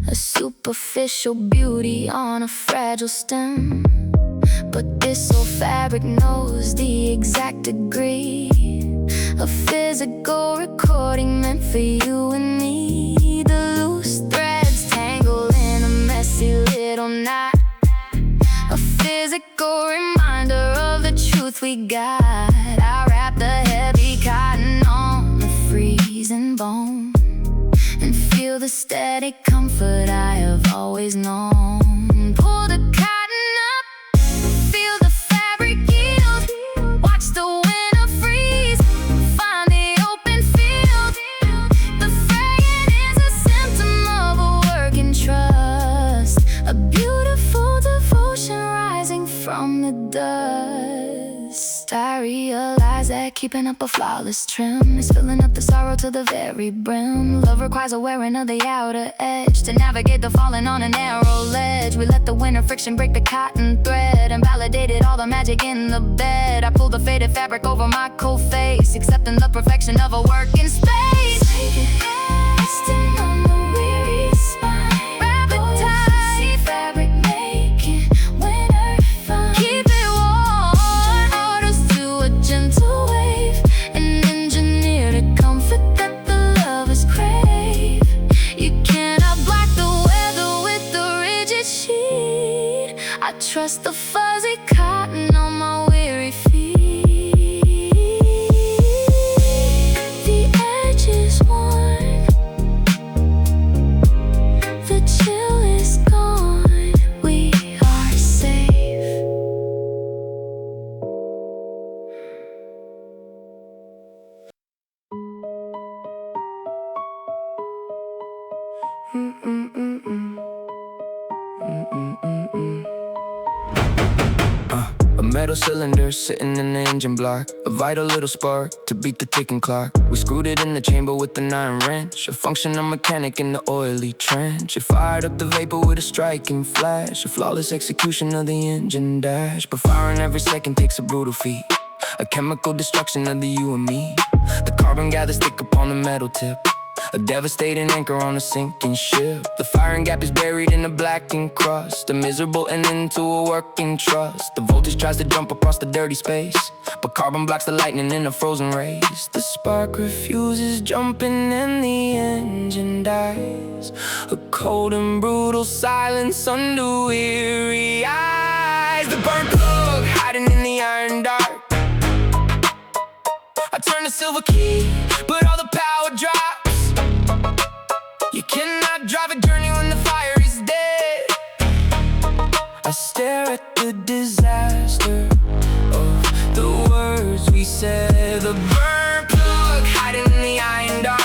a superficial beauty on a fragile stem. But this old fabric knows the exact degree, a physical recording meant for you and me. The loose threads tangle in a messy little knot, a physical reminder of the truth we got. I wrap the heavy cotton on the freezing bone and feel the steady comfort I have always known. Pull the cotton up, feel the fabric yield, watch the winter freeze, find the open field. The fraying is a symptom of a working trust, a beautiful devotion rising from the dust. I realize that keeping up a flawless trim is filling up the sorrow to the very brim. Love requires a wearing of the outer edge to navigate the falling on a narrow ledge. We let the winter friction break the cotton thread and validated all the magic in the bed. I pull the faded fabric over my cold face, accepting the perfection of a working space. Resting on the weary spine, wrap it tight, fabric making winter fine. Keep it warm, orders to a gentle wave, an engineer to comfort that the lovers crave. You cannot block the weather with the rigid sheet. I trust the fuzzy cotton on my weary feet. The edge is worn, the chill is gone, we are safe. A metal cylinder sitting in the engine block, a vital little spark to beat the ticking clock. We screwed it in the chamber with an iron wrench, a functional mechanic in the oily trench. It fired up the vapor with a striking flash, a flawless execution of the engine dash. But firing every second takes a brutal feat, a chemical destruction of the you and me. The carbon gathers thick upon the metal tip, a devastating anchor on a sinking ship. The firing gap is buried in a blackened crust, a miserable ending to a working trust. The voltage tries to jump across the dirty space, but carbon blocks the lightning in a frozen race. The spark refuses jumping and the engine dies, a cold and brutal silence under weary eyes. The burnt plug hiding in the iron dark. I turn the silver key, but all the power drops. You cannot drive a journey when the fire is dead. I stare at the disaster of the words we said. The burnt plug hiding in the iron dark,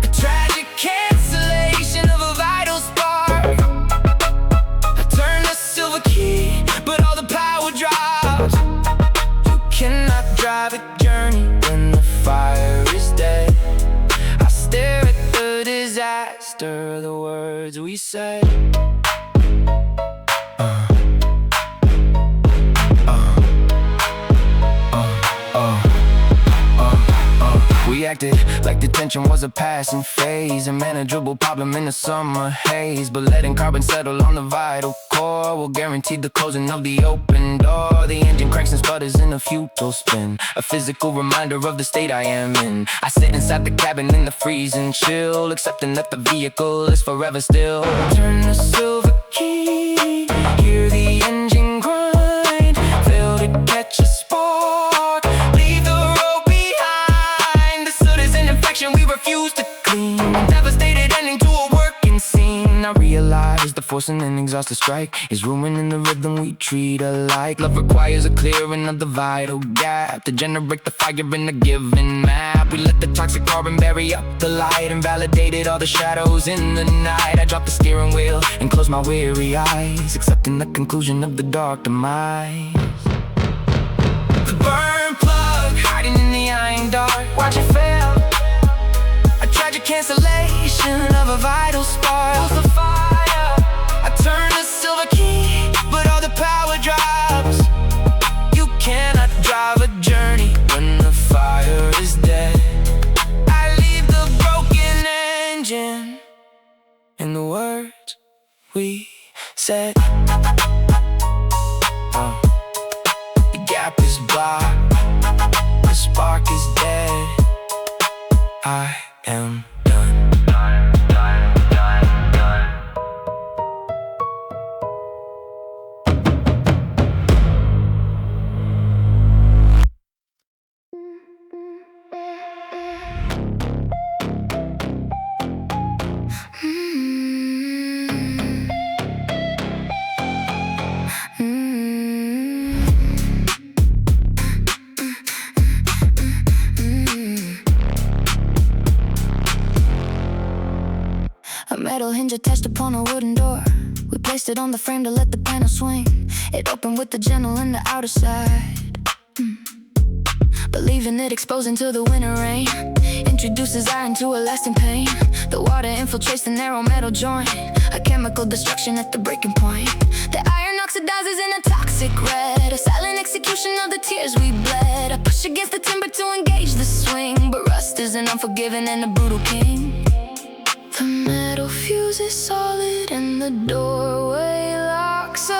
a tragic cancellation of a vital spark. I turn the silver key, but all the power drops. You cannot drive a journey when the fire is dead. I stare at the disaster of the words we said. We acted like detention was a passing phase, a manageable problem in the summer haze. But letting carbon settle on the vital core will guarantee the closing of the open door. The engine cranks and sputters in a futile spin, a physical reminder of the state I am in. I sit inside the cabin in the freezing chill, accepting that the vehicle is forever still. Turn the silver key, hear the engine grind, fail to catch a spark, leave the road behind. The soot is an infection we refuse to clean, devastated ending to a working scene. I realize the forcing and exhaust to strike is ruining the rhythm we treat alike. Love requires a clearing of the vital gap to generate the fire in a given map. We let the toxic carbon bury up the light and validated all the shadows in the night. I drop the steering wheel and close my weary eyes, accepting the conclusion of the dark demise. The burn plug hiding in the iron dark, watch it fail, a tragic cancellation of a vital spark. Pulls the fire, I turn the silver key, but all the power drops. You cannot drive a journey when the fire is dead. I leave the broken engine in the words we said. The gap is blocked, the spark is dead. I am done. A metal hinge attached upon a wooden door. We placed it on the frame to let the panel swing. It opened with the gentle in the outer side, but leaving it exposed into the winter rain introduces iron to a lasting pain. The water infiltrates the narrow metal joint, a chemical destruction at the breaking point. The iron oxidizes in a toxic red, a silent execution of the tears we bled. I push against the timber to engage the swing, but rust is an unforgiving and a brutal king. The metal fuse is solid and the doorway locks. A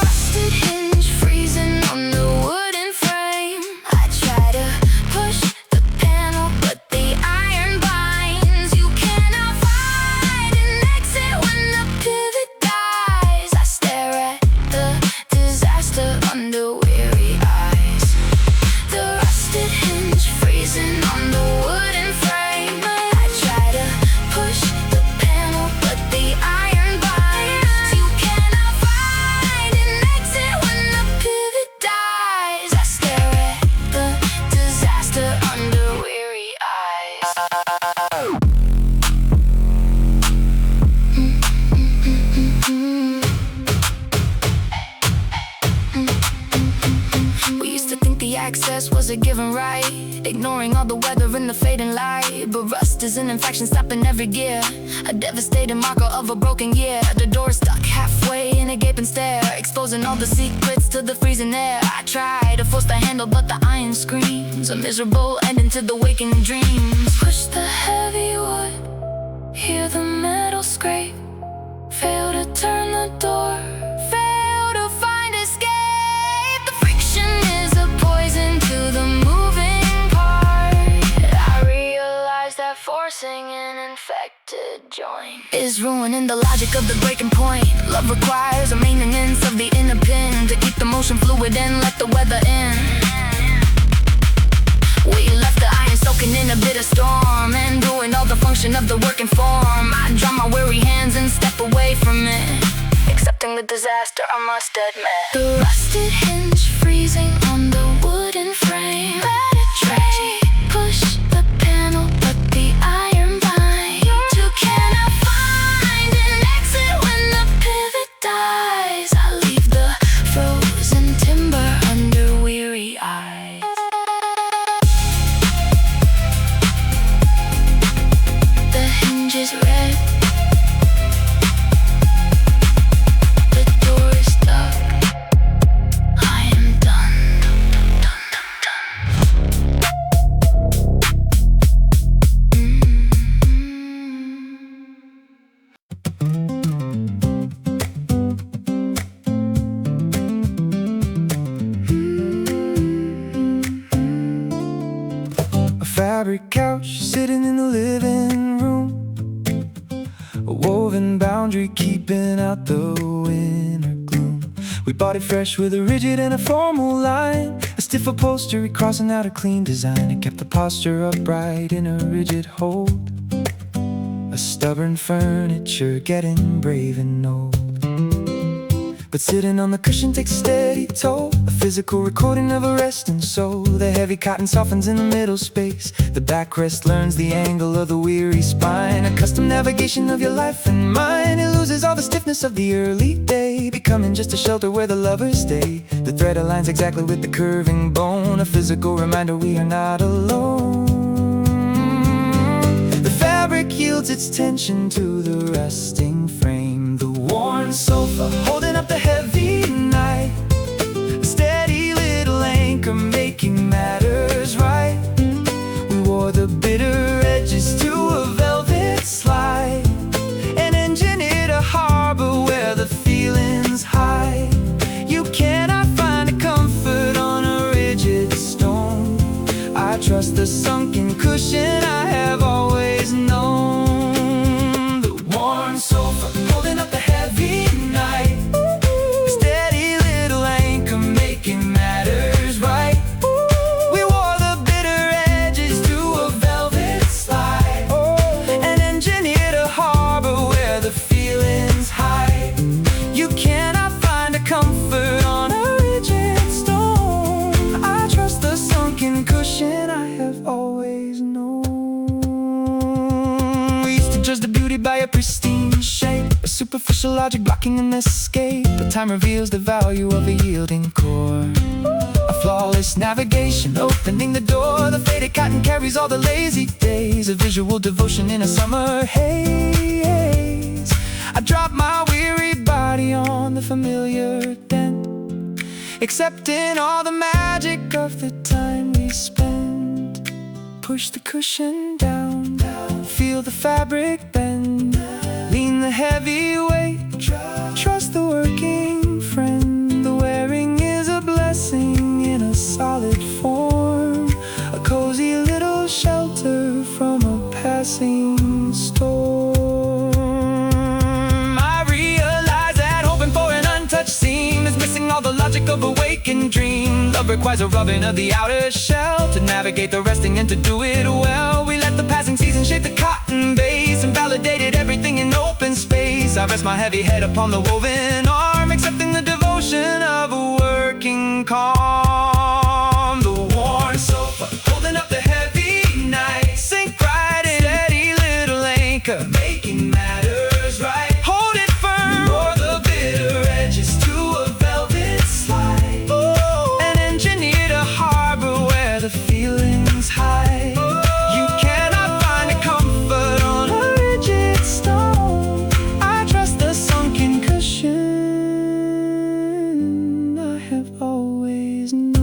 rusted hinge freezing on the wooden frame. I try to push the panel, but the iron binds. You cannot find an exit when the pivot dies. I stare at the disaster under weary eyes. The rusted hinge freezing on the wooden frame. I try to push the panel, but the iron binds. You cannot find an exit when the pivot dies. I stare at the disaster under weary eyes. We used to think the access was a given right, ignoring all the weather and the fading light. But rust is an infection stopping every gear, a devastating marker of a broken year. The door stuck halfway in a gaping stare, exposing all the secrets to the freezing air. I try try to force the handle, but the iron screams a miserable ending to the waking dreams. Push the heavy wood, hear the metal scrape. Fail to turn the door, fail to find escape. The friction is a poison to the moving part. I realize that forcing an infected joint is ruining the logic of the breaking point. Love requires a maintenance of the inner pin to keep the motion fluid and let the weather in. We left the iron soaking in a bitter storm and doing all the function of the working form. I dry my weary hands and step away from it, accepting the disaster, I must admit. The rusted hinge freezing on the wooden frame. Let it tray, push the panel, but the iron binds. You cannot find an exit when the pivot dies. I leave the frozen timber under weary eyes. Is red. The door is stuck. I am done. A fabric couch sitting in the living room, a woven boundary keeping out the winter gloom. We bought it fresh with a rigid and a formal line, a stiff upholstery crossing out a clean design. It kept the posture upright in a rigid hold, a stubborn furniture getting brave and old. But sitting on the cushion takes a steady toll, a physical recording of a resting soul. The heavy cotton softens in the middle space, the backrest learns the angle of the weary spine. A custom navigation of your life and mine. It loses all the stiffness of the early day, becoming just a shelter where the lovers stay. The thread aligns exactly with the curving bone, a physical reminder we are not alone. The fabric yields its tension to the resting frame, the worn sofa holding up the heavy night, a steady little anchor making matters right. We wore the bitter edges to a velvet slide, and engineered a harbor where the feelings hide. You cannot find a comfort on a rigid stone. I trust the sunken cushion I have always known. The worn sofa holding up the heavy night, a steady little anchor making matters right. We wore the bitter edges to a velvet slide, and engineered a harbor where the feelings hide. You cannot find a comfort on a rigid stone. I trust the sunken cushion I have always known. We used to judge the beauty by a pristine shape, a superficial logic blocking an escape. But time reveals the value of a yielding core, a flawless navigation opening the door. The faded cotton carries all the lazy days, a visual devotion in a summer haze. I drop my weary body on the familiar dent, accepting all the magic of the time we spent. Push the cushion down, feel the fabric bend, lean the heavy weight, trust the working friend. The wearing is a blessing in a solid form, a cozy little shelter from a passing storm. I realize that hoping for an untouched seam is missing all the logic of a waking dream. Love requires a rubbing of the outer shell to navigate the resting and to do it well. We let the passing season shape the cotton base and validated everything in open space. I rest my heavy head upon the woven arm, accepting the devotion of a working calm. The worn sofa holding up the heavy night, sink right in, steady little anchor making matters right. Hold it firm, or the bitter edges to a velvet slide, and engineered a harbor where the feelings hide. You cannot find a comfort on a rigid stone. I trust the sunken cushion I have always known.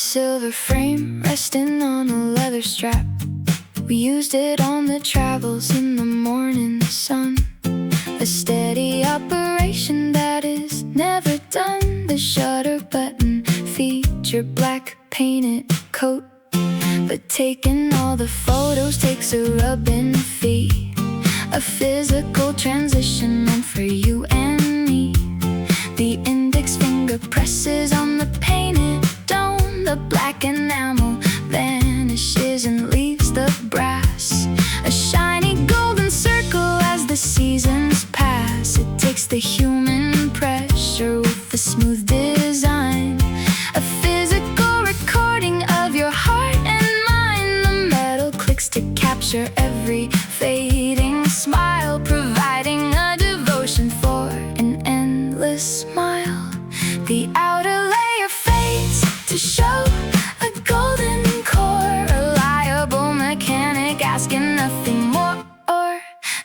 silver frame resting on a leather strap. We used it on the travels in the morning sun. A steady operation that is never done. The shutter button feature black painted coat, but taking all the photos takes a rubbing fee. A physical transition meant for you and me. The index finger presses on the painted dome. The black enamel vanishes and leaves the brass. A shiny golden circle as the seasons pass. It takes the human pressure with the smooth design. A physical recording of your heart and mind. The metal clicks to capture every fading smile, providing a devotion for an endless smile. The outer layer fades to show a golden core, a reliable mechanic asking nothing more.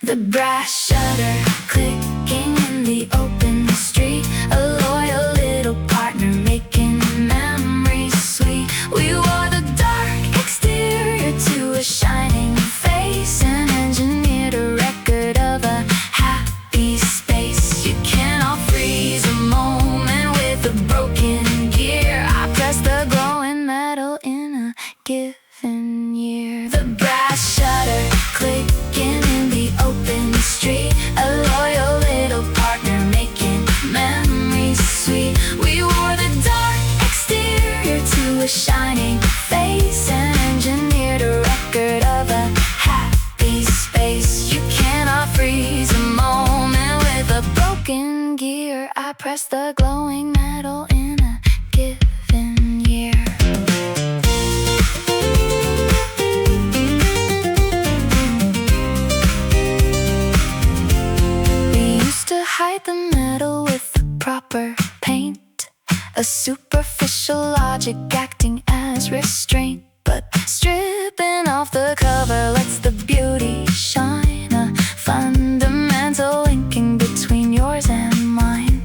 The brass shutter clicking in the open street, a loyal little partner making memories sweet. We wore the dark exterior to a shining face and engineered a record of a happy space. You cannot freeze a moment with a broken gear. I press the glowing metal in a given year. The brass shutter clicking in the open street, a loyal little partner making memories sweet. We wore the dark exterior to a shining face and engineered a record of a happy space. You cannot freeze a moment with a broken gear. I press the glowing metal in a given year. Hide the metal with the proper paint. A superficial logic acting as restraint, but stripping off the cover lets the beauty shine. A fundamental linking between yours and mine.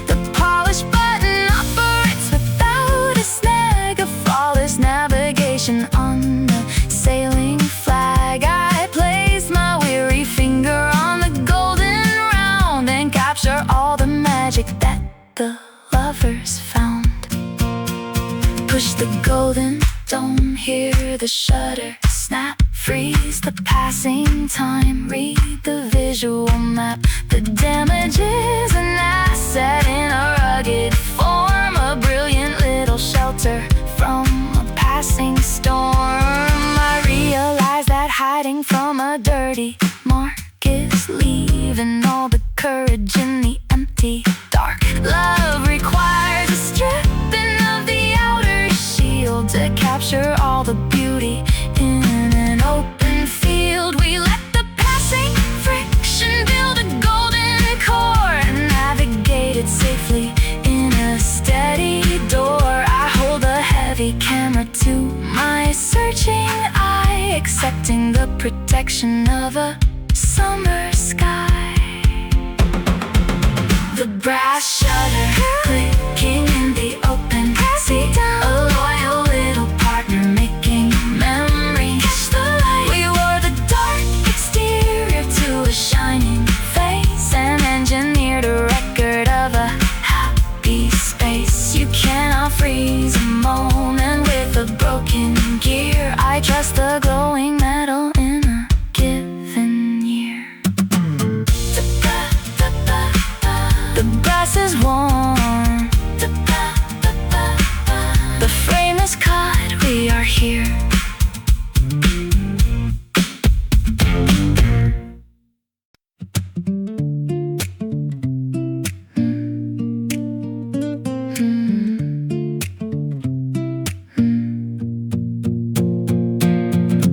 The polished button operates without a snag. A flawless navigation on the sailing flag. I place my weary finger on the golden and capture all the magic that the lovers found. Push the golden dome, hear the shutter snap. Freeze the passing time, read the visual map. The damage is an asset in a rugged form, a brilliant little shelter from a passing storm. I realize that hiding from a dirty mark is leaving all the courage in the empty dark. Love requires a stripping of the outer shield to capture all the beauty in an open field. We let the passing friction build a golden core and navigate it safely in a steady door. I hold a heavy camera to my searching eye, accepting the protection of a summer sky. The brass shutter clicking in the open sea, a loyal little partner making memories. We wore the dark exterior to a shining face and engineered a record of a happy space. You cannot freeze a moment with a broken gear. I trust the glowing metal in a given year. The brass is worn, the frame is cut, we are here.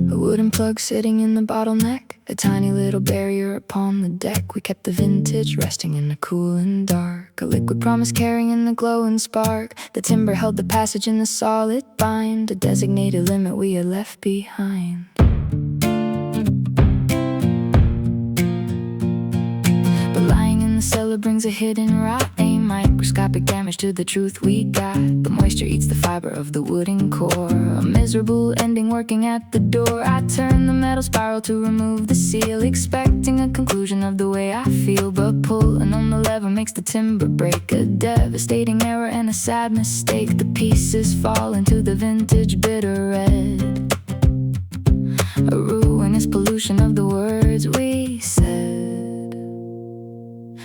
A wooden plug sitting in the bottleneck, a tiny little barrier upon the deck. We kept the vintage resting in the cool and dark, a liquid promise carrying in the glow and spark. The timber held the passage in the solid bind, a designated limit we had left behind. But lying in the the cellar brings a hidden rot. Ain't microscopic damage to the truth we got. The moisture eats the fiber of the wooden core. A miserable ending working at the door. I turn the metal spiral to remove the seal, expecting a conclusion of the way I feel. But pulling on the lever makes the timber break. A devastating error and a sad mistake. The pieces fall into the vintage bitter red. A ruinous pollution of the words we said.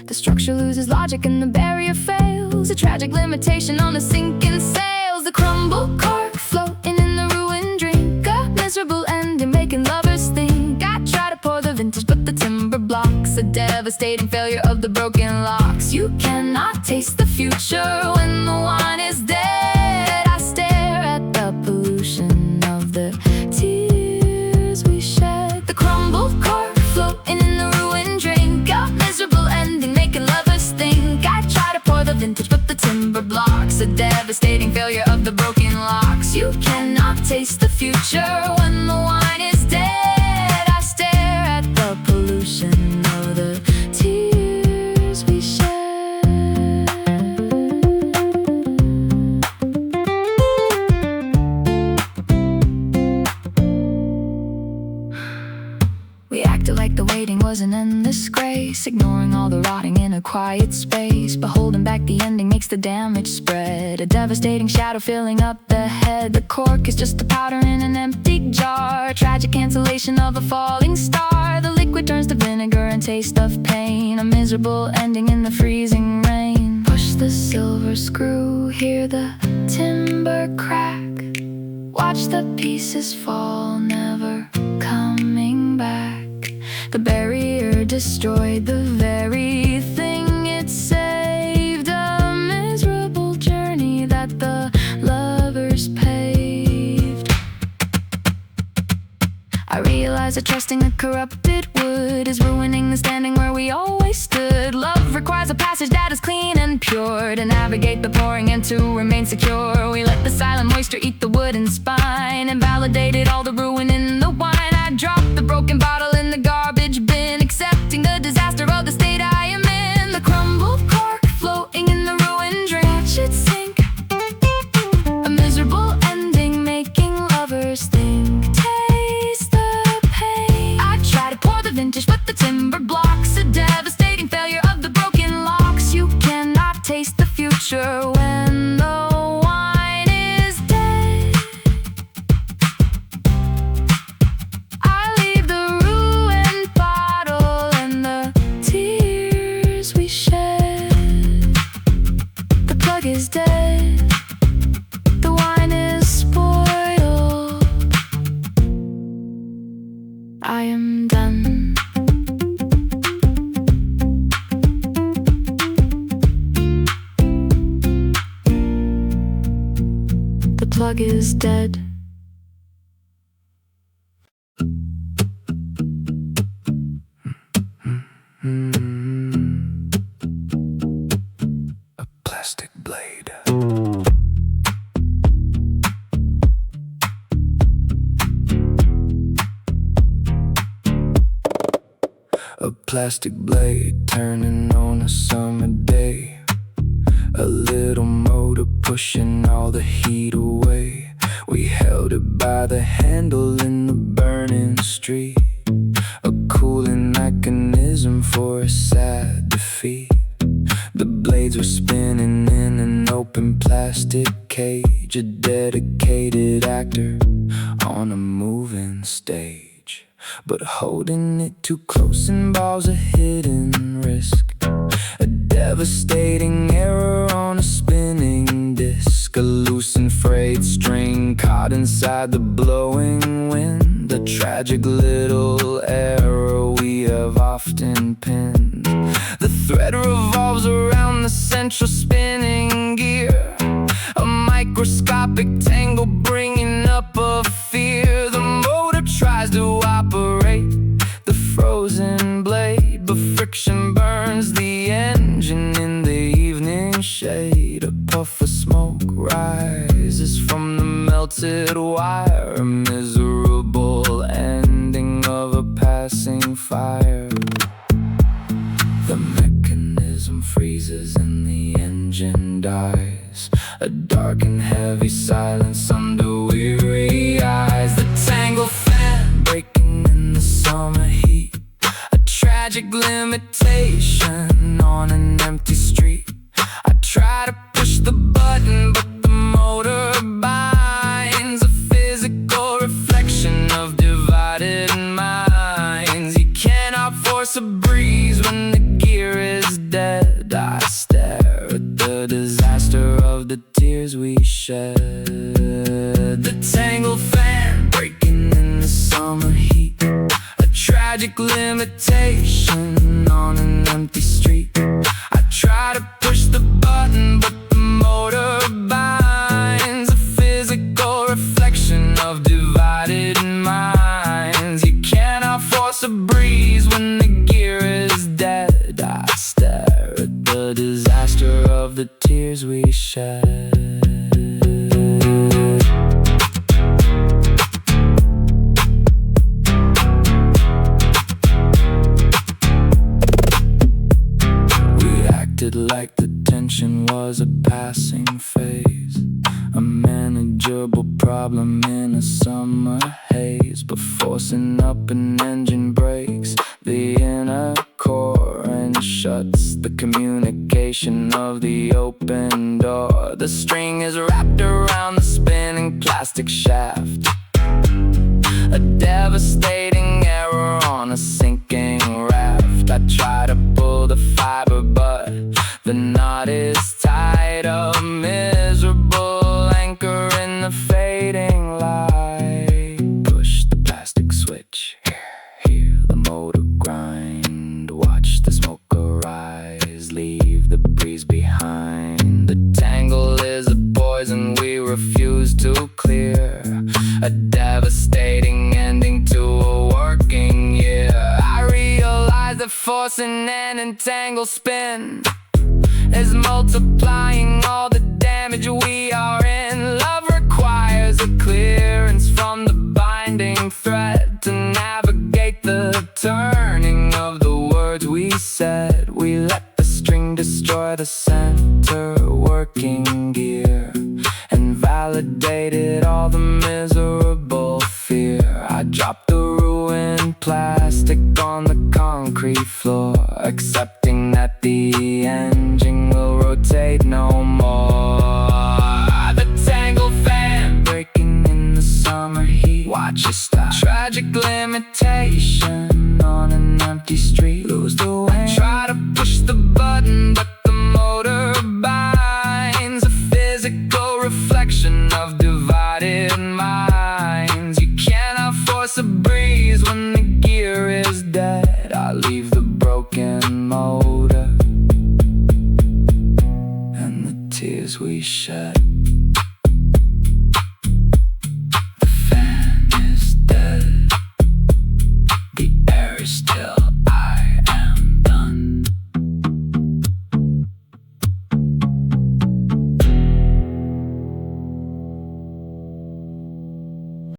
The structure loses logic and the barrier fails. A tragic limitation on the sinking sails. The crumbled cork floating in the ruined drink. A miserable ending making lovers think. I try to pour the vintage but the timber blocks. A devastating failure of the broken locks. You cannot taste the future when the wine is dead. I stare at the pollution of the tears we shed. The crumbled cork floating in the ruined drink. A miserable ending making lovers think. I try to pour the vintage but the timber blocks. A devastating failure of the broken locks. You cannot taste the future when the wine is dead. I stare at the pollution of the tears we shed. We acted like the waiting was an endless grace, ignoring all the rotting in a quiet space. But holding back the ending makes the damage spread. A devastating shadow filling up the head. The cork is just a powder in an empty jar. Tragic cancellation of a falling star. The liquid turns to vinegar and taste of pain. A miserable ending in the freezing rain. Push the silver screw, hear the timber crack. Watch the pieces fall, never coming back. The barrier destroyed the very thing it saved. A miserable journey that the lovers paved. I realize that trusting a corrupted wood is ruining the standing where we always stood. Love requires a passage that is clean and pure to navigate the pouring and to remain secure. We let the silent moisture eat the wooden spine and validated all the ruin in the wine. I dropped the broken bottle in the garbage bin, accepting the disaster of the state I am in. The crumbled cork floating in the ruined drink. Watch it sink. A miserable ending making lovers think. Taste the pain. I try to pour the vintage but the timber blocks. A devastating failure of the broken locks. You cannot taste the future when the wine is dead. I leave the ruined bottle and the tears we shed. The plug is dead. The wine is spoiled. I am done. The plug is dead. A plastic blade. A plastic blade turning on a summer day. A little motor pushing all the heat away. We held it by the handle in the burning street. A cooling mechanism for a sad defeat. The blades were spinning in an open plastic cage. A dedicated actor on a moving stage. But holding it too close involves a hidden risk. A devastating error on a spinning disc. A loose and frayed string caught inside the blowing wind. A tragic little error we have often pinned. The thread revolves around the central spinning gear. A microscopic tangle bringing up a fear. The motor tries to operate the frozen blade, but friction burns the engine in the evening shade. A puff of smoke rises from the melted wire. A miserable ending of a passing fire. The mechanism tragic limitation on an empty street. I try to push the button, but the motor binds. A physical reflection of divided minds. You cannot force a breeze when the gear is dead. I stare at the disaster of the tears we shed. Like the tension was a passing phase, a manageable problem in a summer haze. But forcing up an engine breaks the inner core and shuts the communication of the open door. The string is wrapped around the spinning plastic shaft, a devastating error on a sinking raft. I try to pull the fiber, but the knot is tied. A miserable anchor in the fading light. Push the plastic switch, hear the motor grind. Watch the smoke arise, leave the breeze behind. The tangle is a poison we refuse to clear, a devastating ending to a working year. I realize that forcing an entangled spin is multiplying all the damage we are in. Love requires a clearance from the binding thread to navigate the turning of the words we said. We let the string destroy the center working gear and validated all the miserable fear. I dropped the ruined plastic on the concrete floor, accepting that the engine will rotate no more. The Tangled Fan breaking in the summer heat. Watch it stop. Tragic limitation on an empty street.